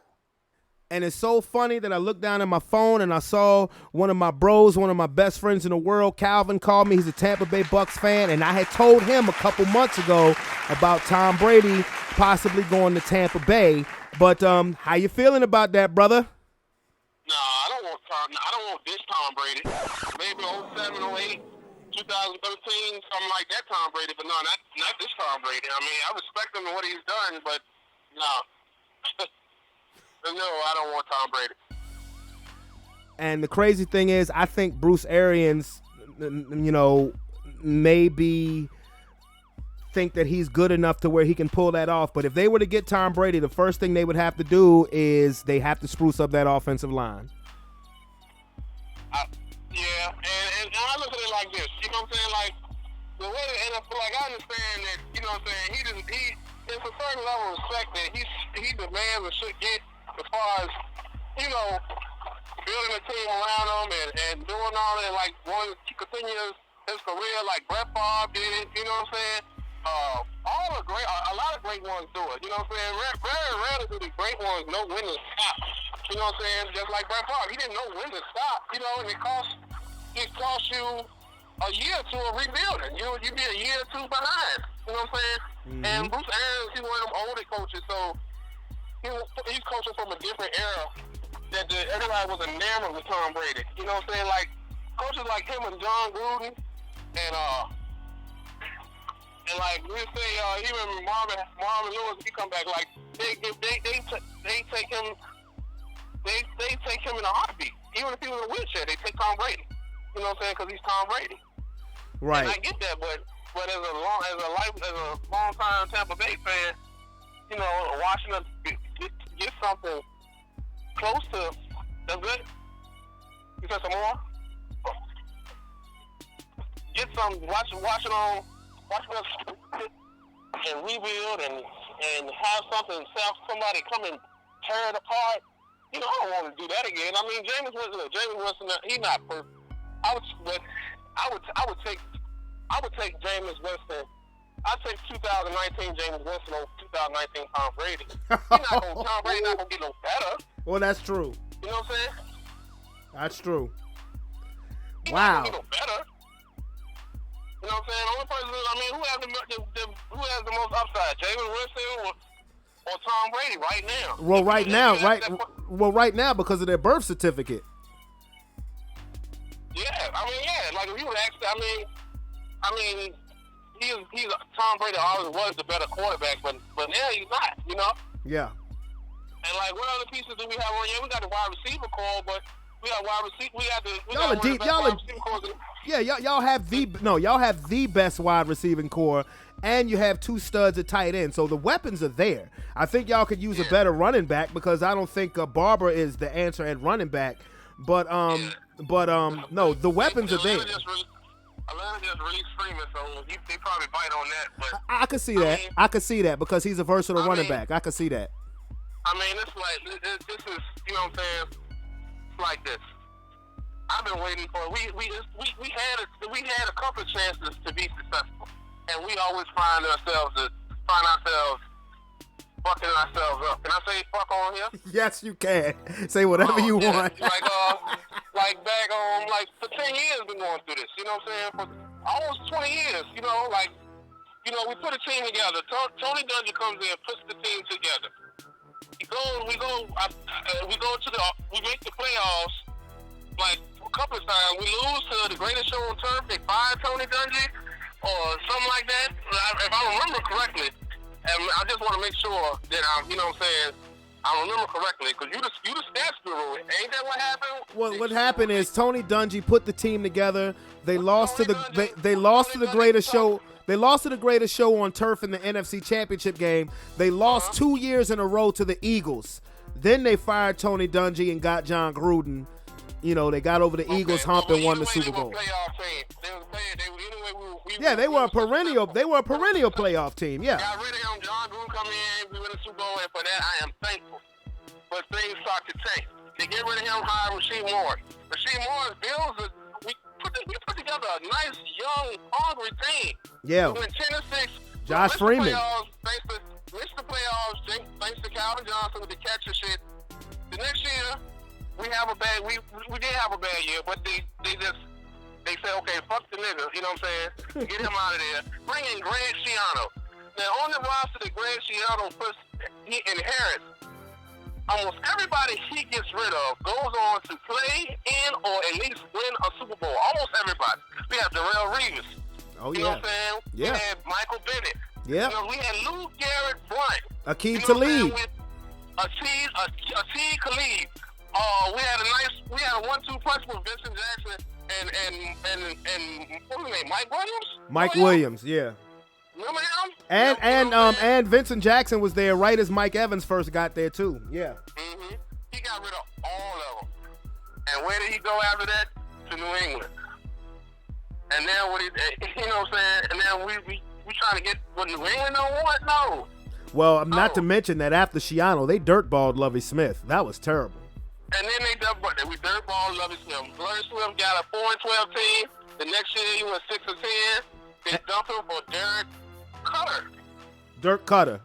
And it's so funny that I looked down at my phone and I saw one of my bros, one of my best friends in the world, Calvin, called me. He's a Tampa Bay Bucks fan, and I had told him a couple months ago about Tom Brady possibly going to Tampa Bay. But how you feeling about that, brother? No, I don't want Tom. I don't want this Tom Brady. Maybe 07, 08, 2013, something like that Tom Brady. But no, not this Tom Brady. I mean, I respect him and what he's done, but no. No, I don't want Tom Brady. And the crazy thing is, I think Bruce Arians, you know, maybe think that he's good enough to where he can pull that off. But if they were to get Tom Brady, the first thing they would have to do is they have to spruce up that offensive line. Yeah, and I look at it like this. You know what I'm saying? Like, the way the NFL, like, I understand that, you know what I'm saying, there's a certain level of respect that he demands or should get as far as, you know, building a team around him and doing all that, like, wanting to continue his career like Brett Favre did, you know what I'm saying? A lot of great ones do it, you know what I'm saying? Very rarely do the great ones know when to stop, you know what I'm saying? Just like Brett Favre, he didn't know when to stop, you know, and it cost you a year or two of rebuilding. You know, you'd be a year or two behind, you know what I'm saying? Mm-hmm. And Bruce Arians, he's one of them older coaches, so he's coaching from a different era that everybody was enamored with Tom Brady. You know what I'm saying? Like, coaches like him and John Gruden and like we say, even Marvin Lewis, he come back, like they take him in a heartbeat. Even if he was in a wheelchair, they take Tom Brady. You know what I'm saying? Because he's Tom Brady. Right. And I get that, but as a long time Tampa Bay fan, you know, watching us get something close to that's good. You said some more? Get some watch us and rebuild and have somebody come and tear it apart. You know, I don't want to do that again. I mean, Jameis Winston, he's not perfect. I would take Jameis Winston. I'd take 2019 Jameis Winston over 2019 Tom Brady. Tom Brady not gonna get no better. Well, that's true. You know what I'm saying? That's true. He's Wow. not gonna get no better. You know what I'm saying? The only person, I mean, who has the most upside, Jameis Winston or Tom Brady right now? Well, right now because of their birth certificate. Yeah, like if you would ask, I mean, he's Tom Brady always was the better quarterback, but now he's not, you know. Yeah. And like, what other pieces do we have on here? We got the wide receiver core, but we got wide receiver. Y'all have the best wide receiving core, and you have two studs at tight end. So the weapons are there. I think y'all could use a better running back because I don't think Barber is the answer at running back. But no, the weapons are there. Atlanta just released Freeman, so they probably bite on that. But I could see that. I could see that because he's a versatile running back. I could see that. I mean, it's like this is, you know what I'm saying? It's like this. I've been waiting for we had a couple of chances to be successful, and we always find ourselves fucking ourselves up. Can I say fuck on here? Yes, you can. Say whatever you want. Like back on, like for 10 years been going through this. You know what I'm saying? For almost 20 years. You know, like, you know, we put a team together. Tony Dungy comes in, puts the team together. We make the playoffs. Like a couple of times, we lose to the greatest show on turf. They fire Tony Dungy or something like that. If I remember correctly. And I just want to make sure that you know what I'm saying, I remember correctly, because you the stats guru. Ain't that what happened? Well, what happened is Tony Dungy put the team together. They lost to the greatest show. They lost to the greatest show on turf in the NFC Championship game. They lost 2 years in a row to the Eagles. Then they fired Tony Dungy and got John Gruden. You know, they got over the Eagles hump and won the Super Bowl. They were a perennial playoff team. Yeah. Got rid of him. John Gruden come in. We win the Super Bowl, and for that I am thankful. But things start to change. They get rid of him, hire Rasheed Morris. Rasheed Morris builds we put together a nice, young, hungry team. Yeah. We went 10-6. Josh Freeman. Missed the playoffs thanks to Calvin Johnson with the catch and shit. The next year, we did have a bad year, but they said, okay, fuck the nigga, you know what I'm saying? Get him out of there. Bring in Greg Schiano. Now, on the roster that Greg Schiano he inherits, almost everybody he gets rid of goes on to play in or at least win a Super Bowl. Almost everybody. We have Darrell Reeves. Oh, yeah. You know what I'm saying? Yeah. We had Michael Bennett. Yeah. You know, we had Lou Garrett Blunt. Akeem Talib. Talib. Akeem Talib. We had a 1-2 punch with Vincent Jackson and what was his name? Mike Williams? Mike Williams, yeah. Remember him? And Vincent Jackson was there right as Mike Evans first got there too. Yeah. Mm-hmm. He got rid of all of them. And where did he go after that? To New England. And then you know what I'm saying? And then we trying to get what New England don't want? No. Well, not to mention that after Schiano, they dirtballed Lovie Smith. That was terrible. And then we dirtballed Lovie Smith. Lovie Smith got a 4-12 team. The next year he went 6-10. They dumped him for Dirk Cutter.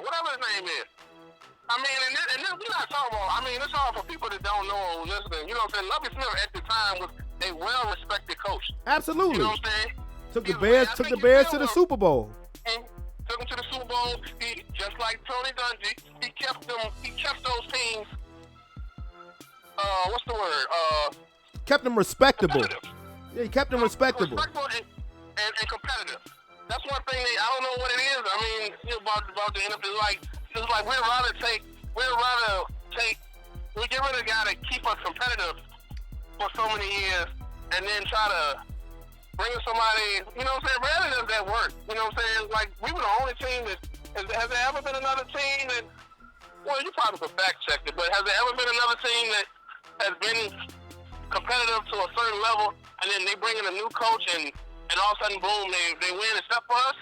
Whatever his name is. I mean, and this, we're not talking about, it's all for people that don't know or listening. You know what I'm saying? Lovie Smith at the time was a well-respected coach. Absolutely. You know what I'm saying? Took the Bears to the Super Bowl. Took them to the Super Bowl. He, just like Tony Dungy, he kept those teams, what's the word? Kept them respectable. Competitive. Yeah, he kept them respectable. Respectable and competitive. That's one thing I don't know what it is. I mean, about the NFL, it's like we'd rather get rid of a guy that keep us competitive for so many years and then try to bring somebody, you know what I'm saying? Rarely does that work. You know what I'm saying? Like, we were the only team that, has there ever been another team that, well, you probably could fact check it, but has there ever been another team that has been competitive to a certain level and then they bring in a new coach and all of a sudden, boom, they win except for us?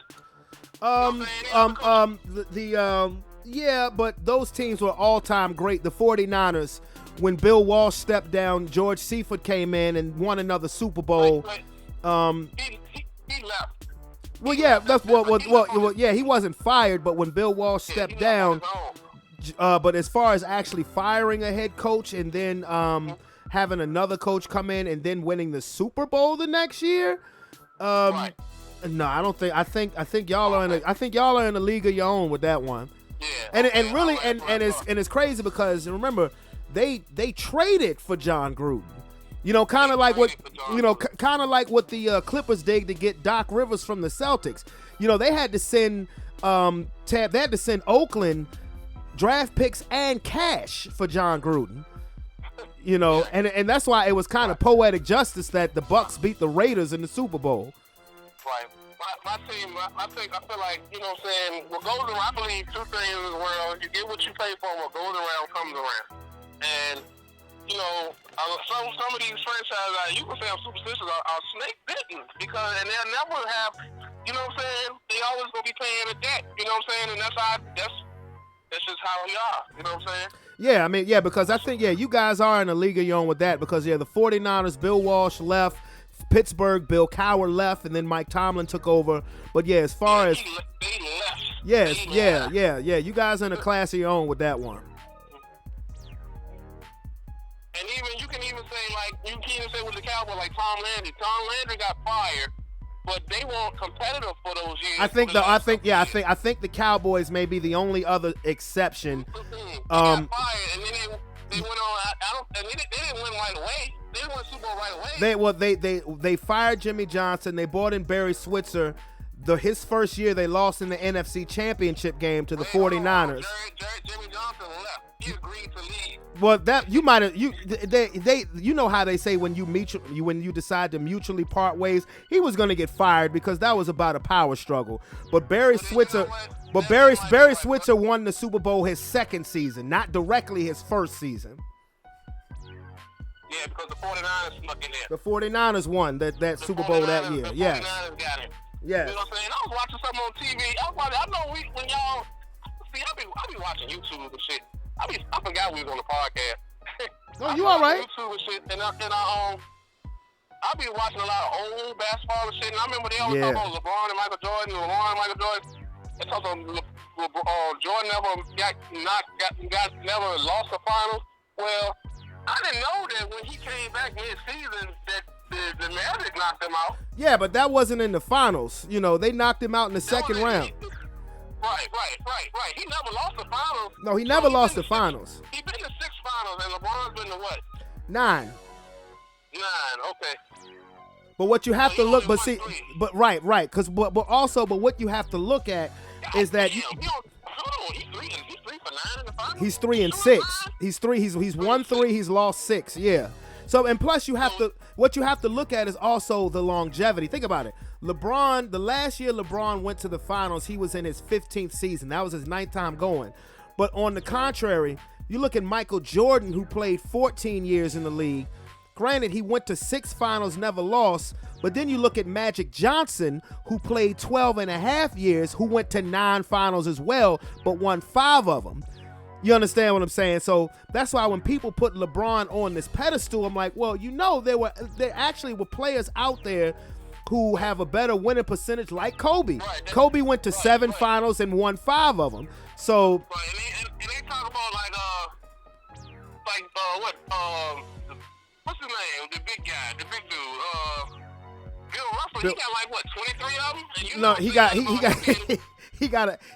Yeah, but those teams were all-time great. The 49ers, when Bill Walsh stepped down, George Seifert came in and won another Super Bowl. He left. Well, yeah, that's what. Yeah, he wasn't fired, but when Bill Walsh stepped down, but as far as actually firing a head coach and then having another coach come in and then winning the Super Bowl the next year, Right. no, I don't think. I think y'all are in a league of your own with that one. Yeah. And it's crazy because remember they traded for John Gruden. You know, kind of like what the Clippers did to get Doc Rivers from the Celtics. You know, they had to send Oakland draft picks and cash for John Gruden. You know, and that's why it was kind of poetic justice that the Bucks beat the Raiders in the Super Bowl. Right. My team, I feel like, you know what I'm saying, what goes around, I believe two things in the world. You get what you pay for, what goes around comes around. And, you know, some of these franchises, you can say I'm superstitious, are snake bitten and they'll never have, you know what I'm saying, they always going to be paying a debt, you know what I'm saying, and that's just how we are, you know what I'm saying? Yeah, I mean, yeah, because I think, you guys are in a league of your own with that because, the 49ers, Bill Walsh left, Pittsburgh, Bill Cowher left, and then Mike Tomlin took over. But, as far as... They left. You guys are in a class of your own with that one. And you can even say with the Cowboys, like Tom Landry. Tom Landry got fired, but they weren't competitive for those years. I think the Cowboys may be the only other exception. They got fired, and then they went on. They didn't win right away. They didn't win Super Bowl right away. They fired Jimmy Johnson. They brought in Barry Switzer. His first year, they lost in the NFC Championship game to the 49ers. Jimmy Johnson left. He agreed to leave. Well, that you might have you know how they say when you decide to mutually part ways, he was going to get fired because that was about a power struggle. But Barry Switzer won the Super Bowl his second season, not directly his first season. Yeah, because the 49ers snuck in there. The 49ers won that Super Bowl that year. Yes. The 49ers got it. Yes. You know what I'm saying? I was watching something on TV. I know when y'all see, I be watching YouTube and shit. I I forgot we was on the podcast. No, you all right? YouTube and shit, and I be watching a lot of old basketball and shit, and I remember they always talk about LeBron and Michael Jordan, They talk about Jordan never lost the finals. Well, I didn't know that when he came back mid-season that the Magic knocked him out. Yeah, but that wasn't in the finals. You know, they knocked him out in the second round. Right. He never lost the finals. No, he never lost the finals. He been to 6 finals, and LeBron's been to what? 9. 9, okay. But what you have to he look, only but won see, 3. but right, because but what you have to look at is that He's 3 for 9 in the finals. he's 3 and 6. He's won 3. He's lost 6. Yeah. So and plus what you have to look at is also the longevity. Think about it. LeBron, the last year LeBron went to the finals, he was in his 15th season. That was his 9th time going. But on the contrary, you look at Michael Jordan, who played 14 years in the league. Granted, he went to 6 finals, never lost. But then you look at Magic Johnson, who played 12 and a half years, who went to 9 finals as well, but won 5 of them. You understand what I'm saying? So that's why when people put LeBron on this pedestal, I'm like, well, you know, there actually were players out there who have a better winning percentage, like Kobe. Right, Kobe went to 7 finals and won 5 of them. So Right, and they talk about what's his name? The big guy, the big dude. Bill Russell. He got like what, 23 of them? And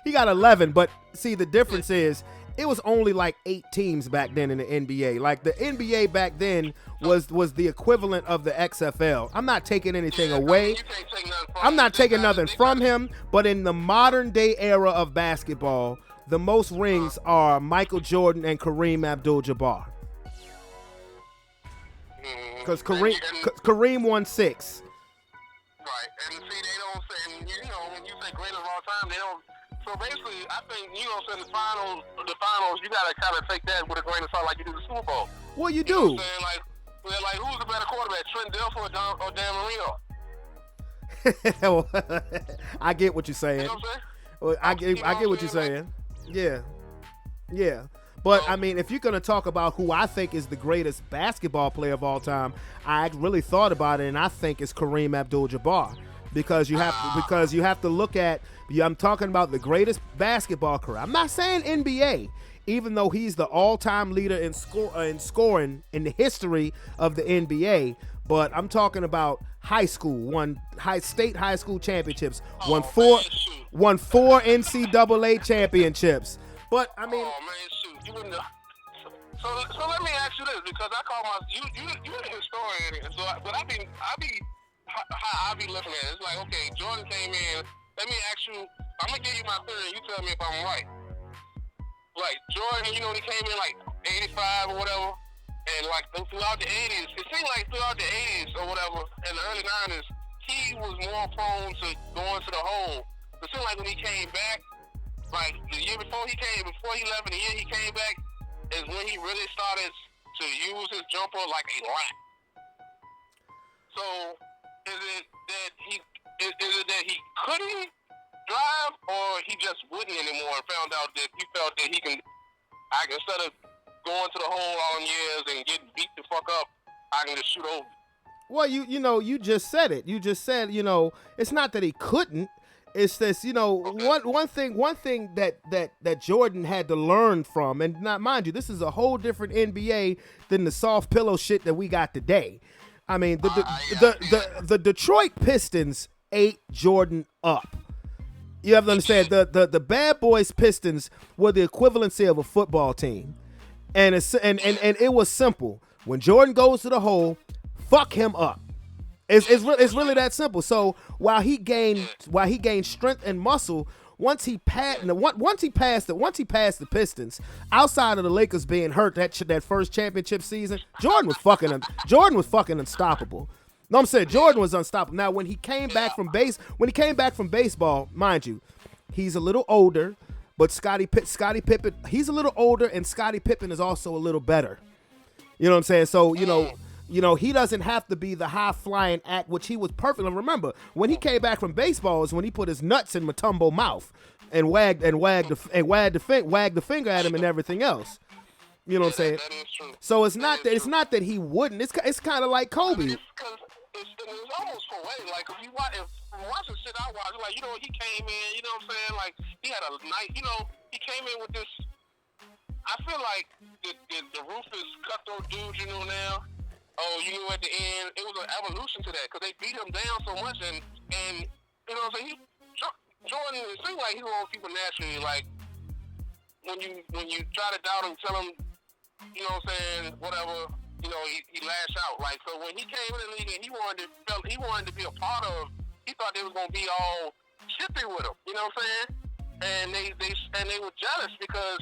he got 11. But see, the difference is it was only like 8 teams back then in the NBA. Like the NBA back then was the equivalent of the XFL. I'm not taking anything away. I'm not taking nothing from him. But in the modern day era of basketball, the most rings are Michael Jordan and Kareem Abdul-Jabbar. Because Kareem won 6. Right, and see, they don't say, and, you know, when you say greatest of all time, they don't. So basically, I think, you know, in the finals, you gotta kind of take that with a grain of salt, like you do the Super Bowl. Well, you know do. what I'm saying? Like who's the better quarterback, Trent Dilfer or Dan Marino? I get what you're saying. You know what I'm saying? Well, I get what you're saying. Yeah. But, I mean, if you're going to talk about who I think is the greatest basketball player of all time, I really thought about it, and I think it's Kareem Abdul-Jabbar. Because you have to look at, I'm talking about the greatest basketball career. I'm not saying NBA, even though he's the all-time leader in scoring in the history of the NBA. But I'm talking about high school, won state high school championships, won four NCAA championships. But I mean, you wouldn't. So let me ask you this, because I call you a historian, so but I be how I be looking at it. It's like, okay, Jordan came in. Let me ask you. I'm gonna give you my theory. You tell me if I'm right. Like Jordan, you know, he came in like 85 or whatever, and like throughout the 80s, it seemed like throughout the 80s or whatever, and the early 90s, he was more prone to going to the hole. It seemed like when he came back. Like the year before he left, and the year he came back is when he really started to use his jumper like a lot. So is it that he couldn't drive, or he just wouldn't anymore and found out that he felt that he can, instead of going to the hole all them years and getting beat the fuck up, I can just shoot over. Well, you just said it. You just said, it's not that he couldn't. It's this, one thing that Jordan had to learn from, and not mind you, this is a whole different NBA than the soft pillow shit that we got today. I mean, the Detroit Pistons ate Jordan up. You have to understand, the Bad Boys Pistons were the equivalency of a football team, and it was simple. When Jordan goes to the hole, fuck him up. It's really that simple. So while he gained strength and muscle, once he passed the Pistons, outside of the Lakers being hurt that first championship season, Jordan was fucking unstoppable. No, I'm saying Jordan was unstoppable. Now when he came back from baseball, mind you, he's a little older, but Scottie Pippen, he's a little older, and Scottie Pippen is also a little better. You know what I'm saying? So he doesn't have to be the high-flying act, which he was perfect. Remember, when he came back from baseball is when he put his nuts in Mutombo's mouth and wagged the finger at him and everything else. You know what I'm saying? That is true. So it's not that he wouldn't. It's kind of like Kobe. It's almost poetic. Like, if you watch the shit I watch, like, he came in, you know what I'm saying? Like, he had a night, he came in with this. I feel like the Rufus cutthroat dude, now. Oh, at the end, it was an evolution to that because they beat him down so much, and you know what I'm saying? Jordan, it seems like he wants people naturally. Like, when you try to doubt him, tell him, you know what I'm saying, whatever, he lash out. Like, so when he came in the league and he wanted to be a part of, he thought they was gonna be all chippy with him. You know what I'm saying? And they were jealous because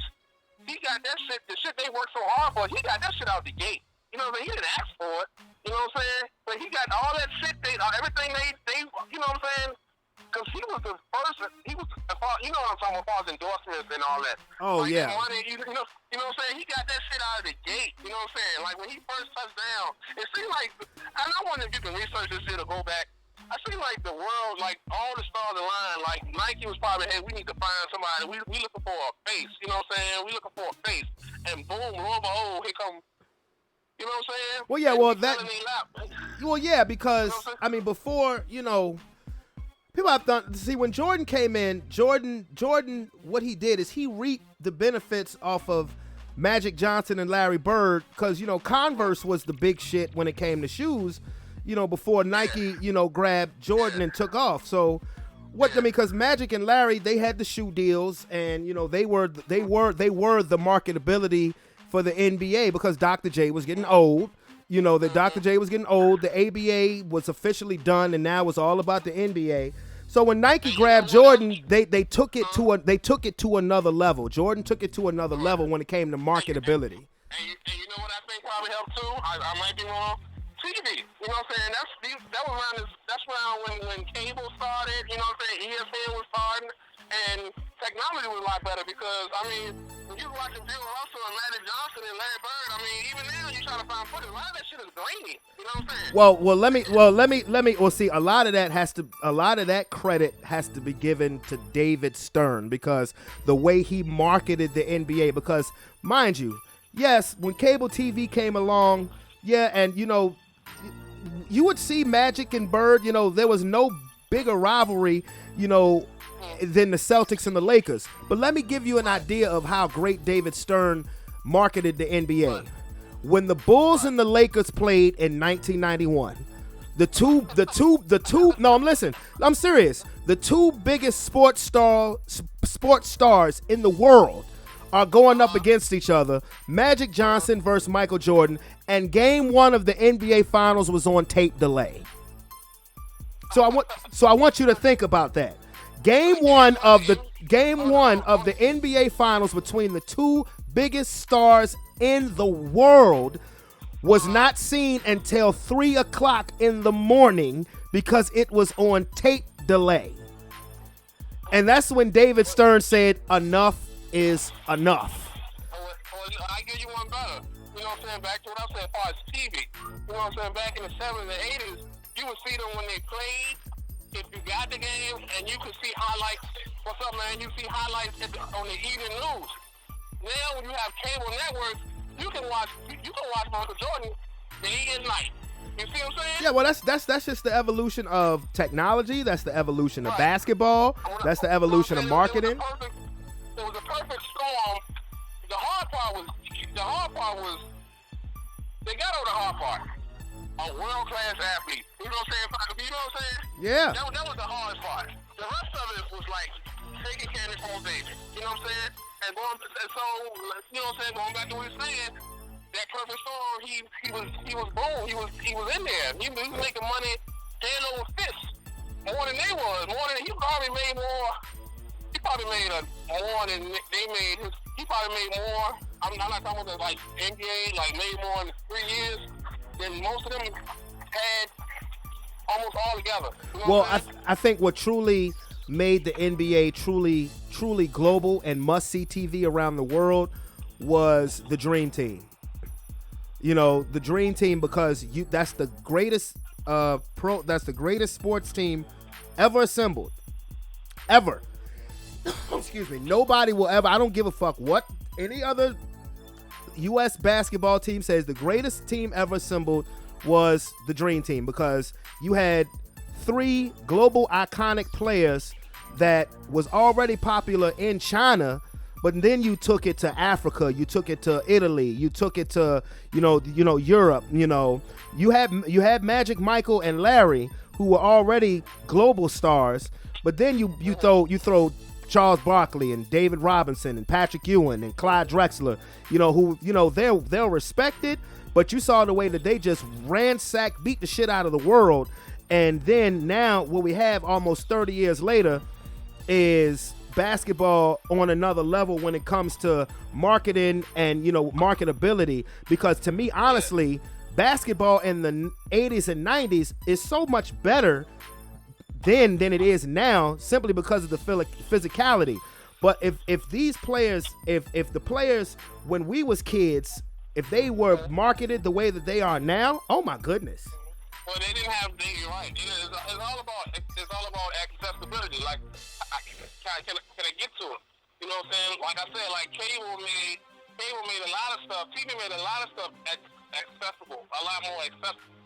he got that shit. The shit they worked so hard for, he got that shit out the gate. You know what I mean? He didn't ask for it. You know what I'm saying? But he got all that shit. Everything they you know what I'm saying? Because he was the first. He was, you know what I'm talking about, as far as endorsements and all that. Oh, like, yeah. Money, you know what I'm saying? He got that shit out of the gate. You know what I'm saying? Like, when he first touched down, it seemed like, and I wonder if you can research this shit or go back. I seem like the world, like, all the stars aligned. Like, Nike was probably, hey, we need to find somebody. We looking for a face. You know what I'm saying? We looking for a face. And boom, lo and behold, here come. You know what I'm saying? Well, yeah, well, yeah, because, I mean, before, people have done, see, when Jordan came in, Jordan, what he did is he reaped the benefits off of Magic Johnson and Larry Bird because, Converse was the big shit when it came to shoes, before Nike, grabbed Jordan and took off. So, because Magic and Larry, they had the shoe deals and, they were the marketability for the NBA because Dr. J was getting old. Dr. J was getting old. The ABA was officially done, and now it's all about the NBA. So when Nike grabbed Jordan, they took it to another level. Jordan took it to another level when it came to marketability. And you know what I think probably helped too? I might be wrong. TV. You know what I'm saying? That's around when cable started. You know what I'm saying? ESPN was starting, and technology was a lot better because when you watching Bill Russell and Magic Johnson and Larry Bird, even now you trying to find footage. A lot of that shit is grainy. You know what I'm saying? Well, see, a lot of that credit has to be given to David Stern because the way he marketed the NBA. Because, mind you, yes, when cable TV came along, yeah, and you would see Magic and Bird. There was no bigger rivalry, than the Celtics and the Lakers. But let me give you an idea of how great David Stern marketed the NBA. When the Bulls and the Lakers played in 1991, I'm serious. The two biggest sports stars in the world are going up against each other. Magic Johnson versus Michael Jordan, and game 1 of the NBA Finals was on tape delay. So I want you to think about that. Game one of the NBA Finals between the two biggest stars in the world was not seen until 3 o'clock in the morning because it was on tape delay. And that's when David Stern said, enough is enough. Well, I give you one better. You know what I'm saying? Back to what I said as far as TV. You know what I'm saying? Back in the 70s and 80s, you would see them when they played. If you got the game and you could see highlights, what's up, man? You see highlights on the evening news. Now, when you have cable networks, you can watch Michael Jordan day and night. You see what I'm saying? Yeah, well, that's just the evolution of technology. That's the evolution of basketball. That's the evolution of marketing. It was a perfect storm. The hard part was they got over the hard part. A world-class athlete. You know what I'm saying? You know what I'm saying? Yeah. That was the hardest part. The rest of it was like taking candy from David. You know what I'm saying? And so, you know what I'm saying? Going back to what he's saying, that perfect storm, he was boom. He was in there. He was making money hand over fist. More than they was. He probably made more. He probably made more than they made. He probably made more. I'm not talking about like NBA, like made more in 3 years than most of them had almost all together. You know well, I think what truly made the NBA truly global and must-see TV around the world was the Dream Team. You know, the Dream Team, because that's the greatest that's the greatest sports team ever assembled. Ever. Excuse me. Nobody will ever, I don't give a fuck what any other U.S. basketball team says the greatest team ever assembled was the Dream Team, because you had 3 global iconic players that was already popular in China, but then you took it to Africa, you took it to Italy, you took it to Europe. You had Magic, Michael, and Larry, who were already global stars, but then you throw Charles Barkley and David Robinson and Patrick Ewing and Clyde Drexler, they're respected, but you saw the way that they just ransacked, beat the shit out of the world. And then now what we have almost 30 years later is basketball on another level when it comes to marketing and, marketability. Because to me, honestly, basketball in the 80s and 90s is so much better then than it is now, simply because of the physicality. But if these players, if the players when we was kids, if they were marketed the way that they are now, oh my goodness. Well, they didn't have. You're right. It's all about accessibility. Like, can I get to it? You know what I'm saying? Like I said, like cable made a lot of stuff. TV made a lot of stuff accessible, a lot more accessible.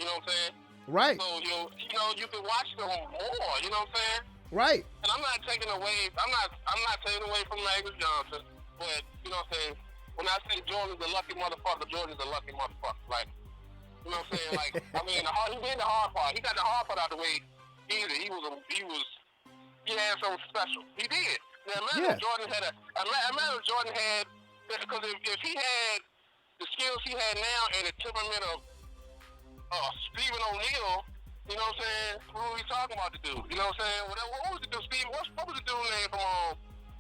You know what I'm saying? Right. So you can watch them more. You know what I'm saying? Right. And I'm not taking away. I'm not taking away from Magic Johnson, but you know what I'm saying? When I say Jordan's a lucky motherfucker, Jordan's a lucky motherfucker. Like, you know what I'm saying? Like, I mean, he did the hard part. He got the hard part out the way. He had something special. He did. Now, imagine if Jordan had, because if he had the skills he had now and the temperament of Stephen O'Neal, you know what I'm saying? What were we talking about the dude? You know what I'm saying? What was the dude, Steve? What was the dude's name from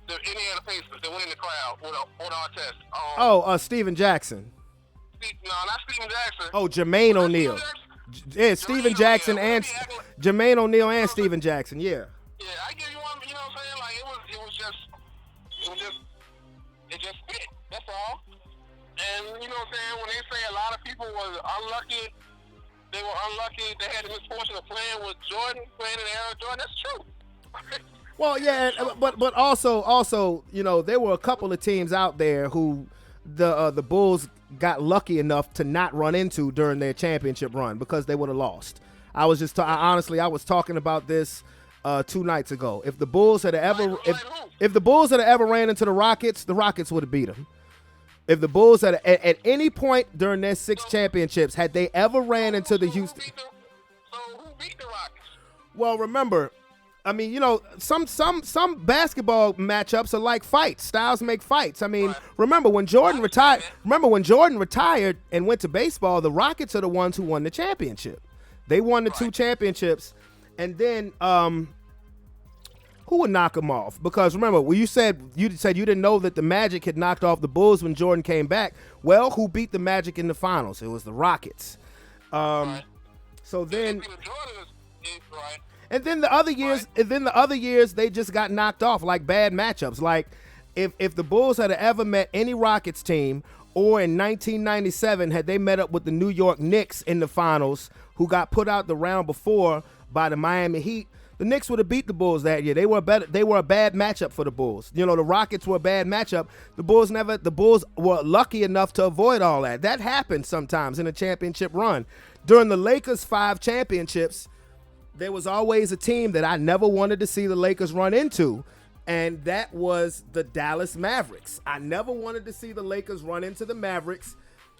the Indiana Pacers that went in the crowd with Artest? Steven Jackson. No, not Steven Jackson. Oh, Jermaine O'Neal. Yeah, Steven Jackson and Jermaine O'Neal and Steven Jackson. Yeah. Yeah, I give you one. You know what I'm saying? Like it just fit. That's all. And you know what I'm saying? When they say a lot of people were unlucky, they were unlucky. They had the misfortune of playing with Jordan, playing in the era of Jordan. That's true. Well, yeah, but also, there were a couple of teams out there who the Bulls got lucky enough to not run into during their championship run, because they would have lost. I was talking about this 2 nights ago. If the Bulls had ever ran into the Rockets would have beat them. If the Bulls had at any point during their 6 championships, had they ever ran into the Houston, so who beat the Rockets? Well, remember, I mean, some basketball matchups are like fights. Styles make fights. I mean, remember when Jordan retired and went to baseball, the Rockets are the ones who won the championship. They won the 2 championships, and then who would knock them off? Because remember, you said you didn't know that the Magic had knocked off the Bulls when Jordan came back. Well, who beat the Magic in the finals? It was the Rockets. So then. And then the other years, they just got knocked off, like bad matchups. Like if the Bulls had ever met any Rockets team, or in 1997 had they met up with the New York Knicks in the finals, who got put out the round before by the Miami Heat, the Knicks would have beat the Bulls that year. They were a bad matchup for the Bulls. The Rockets were a bad matchup. The Bulls were lucky enough to avoid all that. That happens sometimes in a championship run. During the Lakers' 5 championships, there was always a team that I never wanted to see the Lakers run into, and that was the Dallas Mavericks. I never wanted to see the Lakers run into the Mavericks.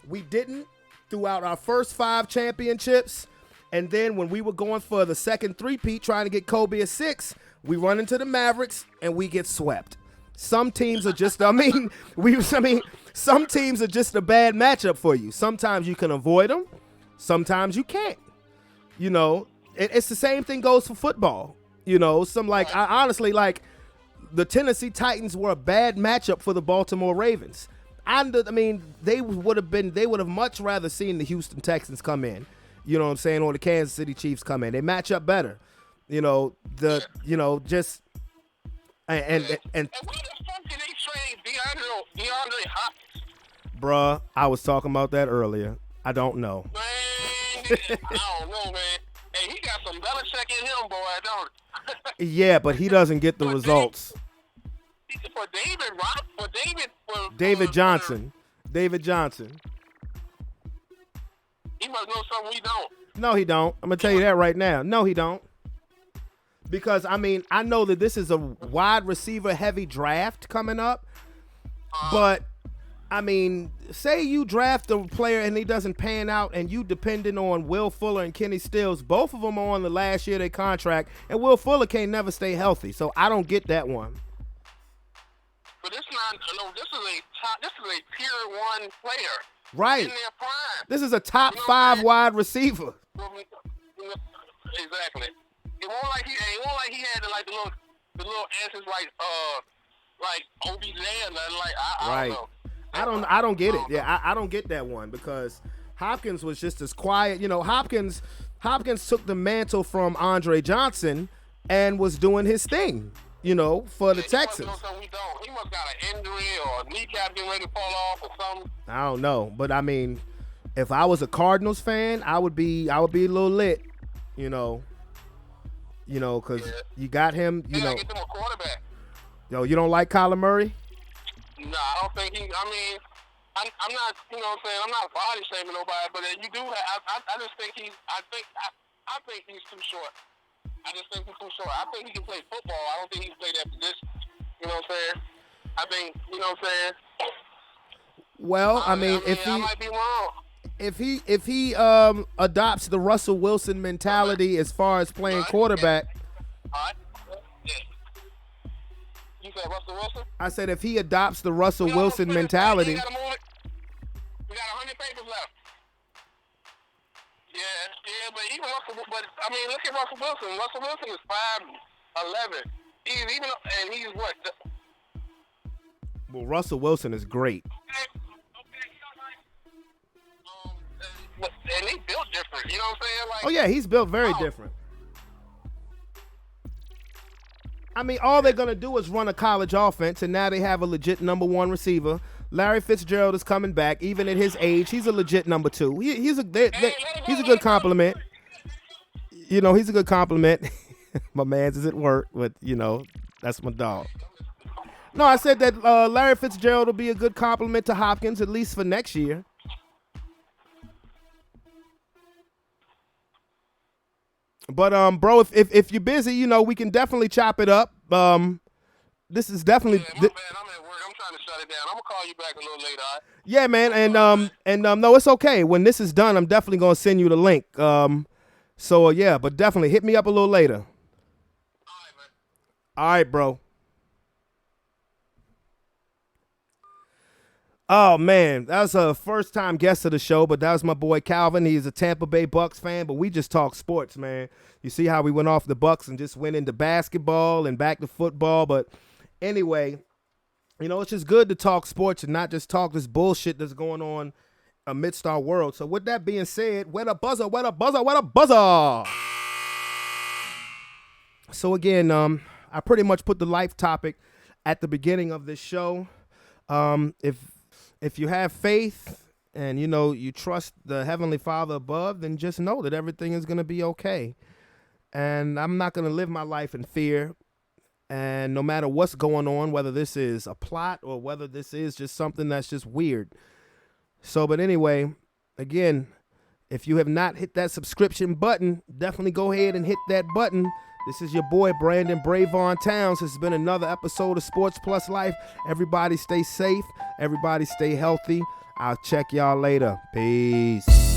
We didn't throughout our first 5 championships, and then when we were going for the second three-peat, trying to get Kobe at 6, we run into the Mavericks, and we get swept. Some teams are just, some teams are just a bad matchup for you. Sometimes you can avoid them. Sometimes you can't. It's the same thing goes for football. I honestly, like, the Tennessee Titans were a bad matchup for the Baltimore Ravens. They would have much rather seen the Houston Texans come in, or the Kansas City Chiefs come in. They match up better. And where the fuck did they trade DeAndre Hopkins? Bruh, I was talking about that earlier. I don't know. Man, I don't know, man. Hey, he got some Belichick in him, boy, don't he? Yeah, but he doesn't get the results. For David Johnson. David Johnson. He must know something we don't. No, he don't. I'm going to tell you that right now. No, he don't. Because, I mean, I know that this is a wide receiver heavy draft coming up. But, I mean, say you draft a player and he doesn't pan out and you depending on Will Fuller and Kenny Stills. Both of them are on the last year of their contract. And Will Fuller can't never stay healthy. So I don't get that one. But this is a tier 1 player. Right. In their prime. This is a top 5 wide receiver. Exactly. It won't like he had the little answers like OB Land, like I don't know. I don't get it. Yeah, I don't get that one because Hopkins was just as quiet. You know, Hopkins took the mantle from Andre Johnson and was doing his thing. You know, for the Texans. He must got an injury or a kneecap getting ready to fall off or something. I don't know, but I mean, if I was a Cardinals fan, I would be a little lit. You know, because you got him. You know, get them a quarterback. Yo, you don't like Kyler Murray? No, I don't think he. I mean, I'm not. You know what I'm saying? I'm not body shaming nobody, but you do have. I just think he's. I think he's too short. I just think he's too short. I think he can play football. I don't think he can play that position. You know what I'm saying? I think. You know what I'm saying? Well, I mean, if he. I might be wrong. If he adopts the Russell Wilson mentality as far as playing quarterback. All right. Yeah. You said Russell Wilson? I said if he adopts the Russell Wilson mentality. We got 100 papers left. Yeah, but even Russell. But I mean, look at Russell Wilson. Russell Wilson is 5'11". He's what? Well, Russell Wilson is great. And they built different, you know what I'm saying? Like, oh yeah, he's built very different. I mean, all they're gonna do is run a college offense, and now they have a legit number 1 receiver. Larry Fitzgerald is coming back, even at his age. He's a legit number 2. He's a good compliment. You know, he's a good compliment. My man's is at work, but you know, that's my dog. No, I said that Larry Fitzgerald will be a good compliment to Hopkins, at least for next year. But bro, if you're busy, you know, we can definitely chop it up. This is definitely. Yeah, my bad. I'm at work. I'm trying to shut it down. I'm gonna call you back a little later. All right? Yeah, man, and no, it's okay. When this is done, I'm definitely gonna send you the link. So yeah, but definitely hit me up a little later. All right, man. All right, bro. Oh, man, that was a first-time guest of the show, but that was my boy Calvin. He's a Tampa Bay Bucks fan, but we just talk sports, man. You see how we went off the Bucks and just went into basketball and back to football. But anyway, you know, it's just good to talk sports and not just talk this bullshit that's going on amidst our world. So with that being said, where the buzzer, where the buzzer, where the buzzer? So again, I pretty much put the life topic at the beginning of this show. If you have faith and, you know, you trust the Heavenly Father above, then just know that everything is going to be okay. And I'm not going to live my life in fear. And no matter what's going on, whether this is a plot or whether this is just something that's just weird. So, but anyway, again, if you have not hit that subscription button, definitely go ahead and hit that button. This is your boy, Brandon Brevon Towns. This has been another episode of Sports Plus Life. Everybody stay safe. Everybody stay healthy. I'll check y'all later. Peace.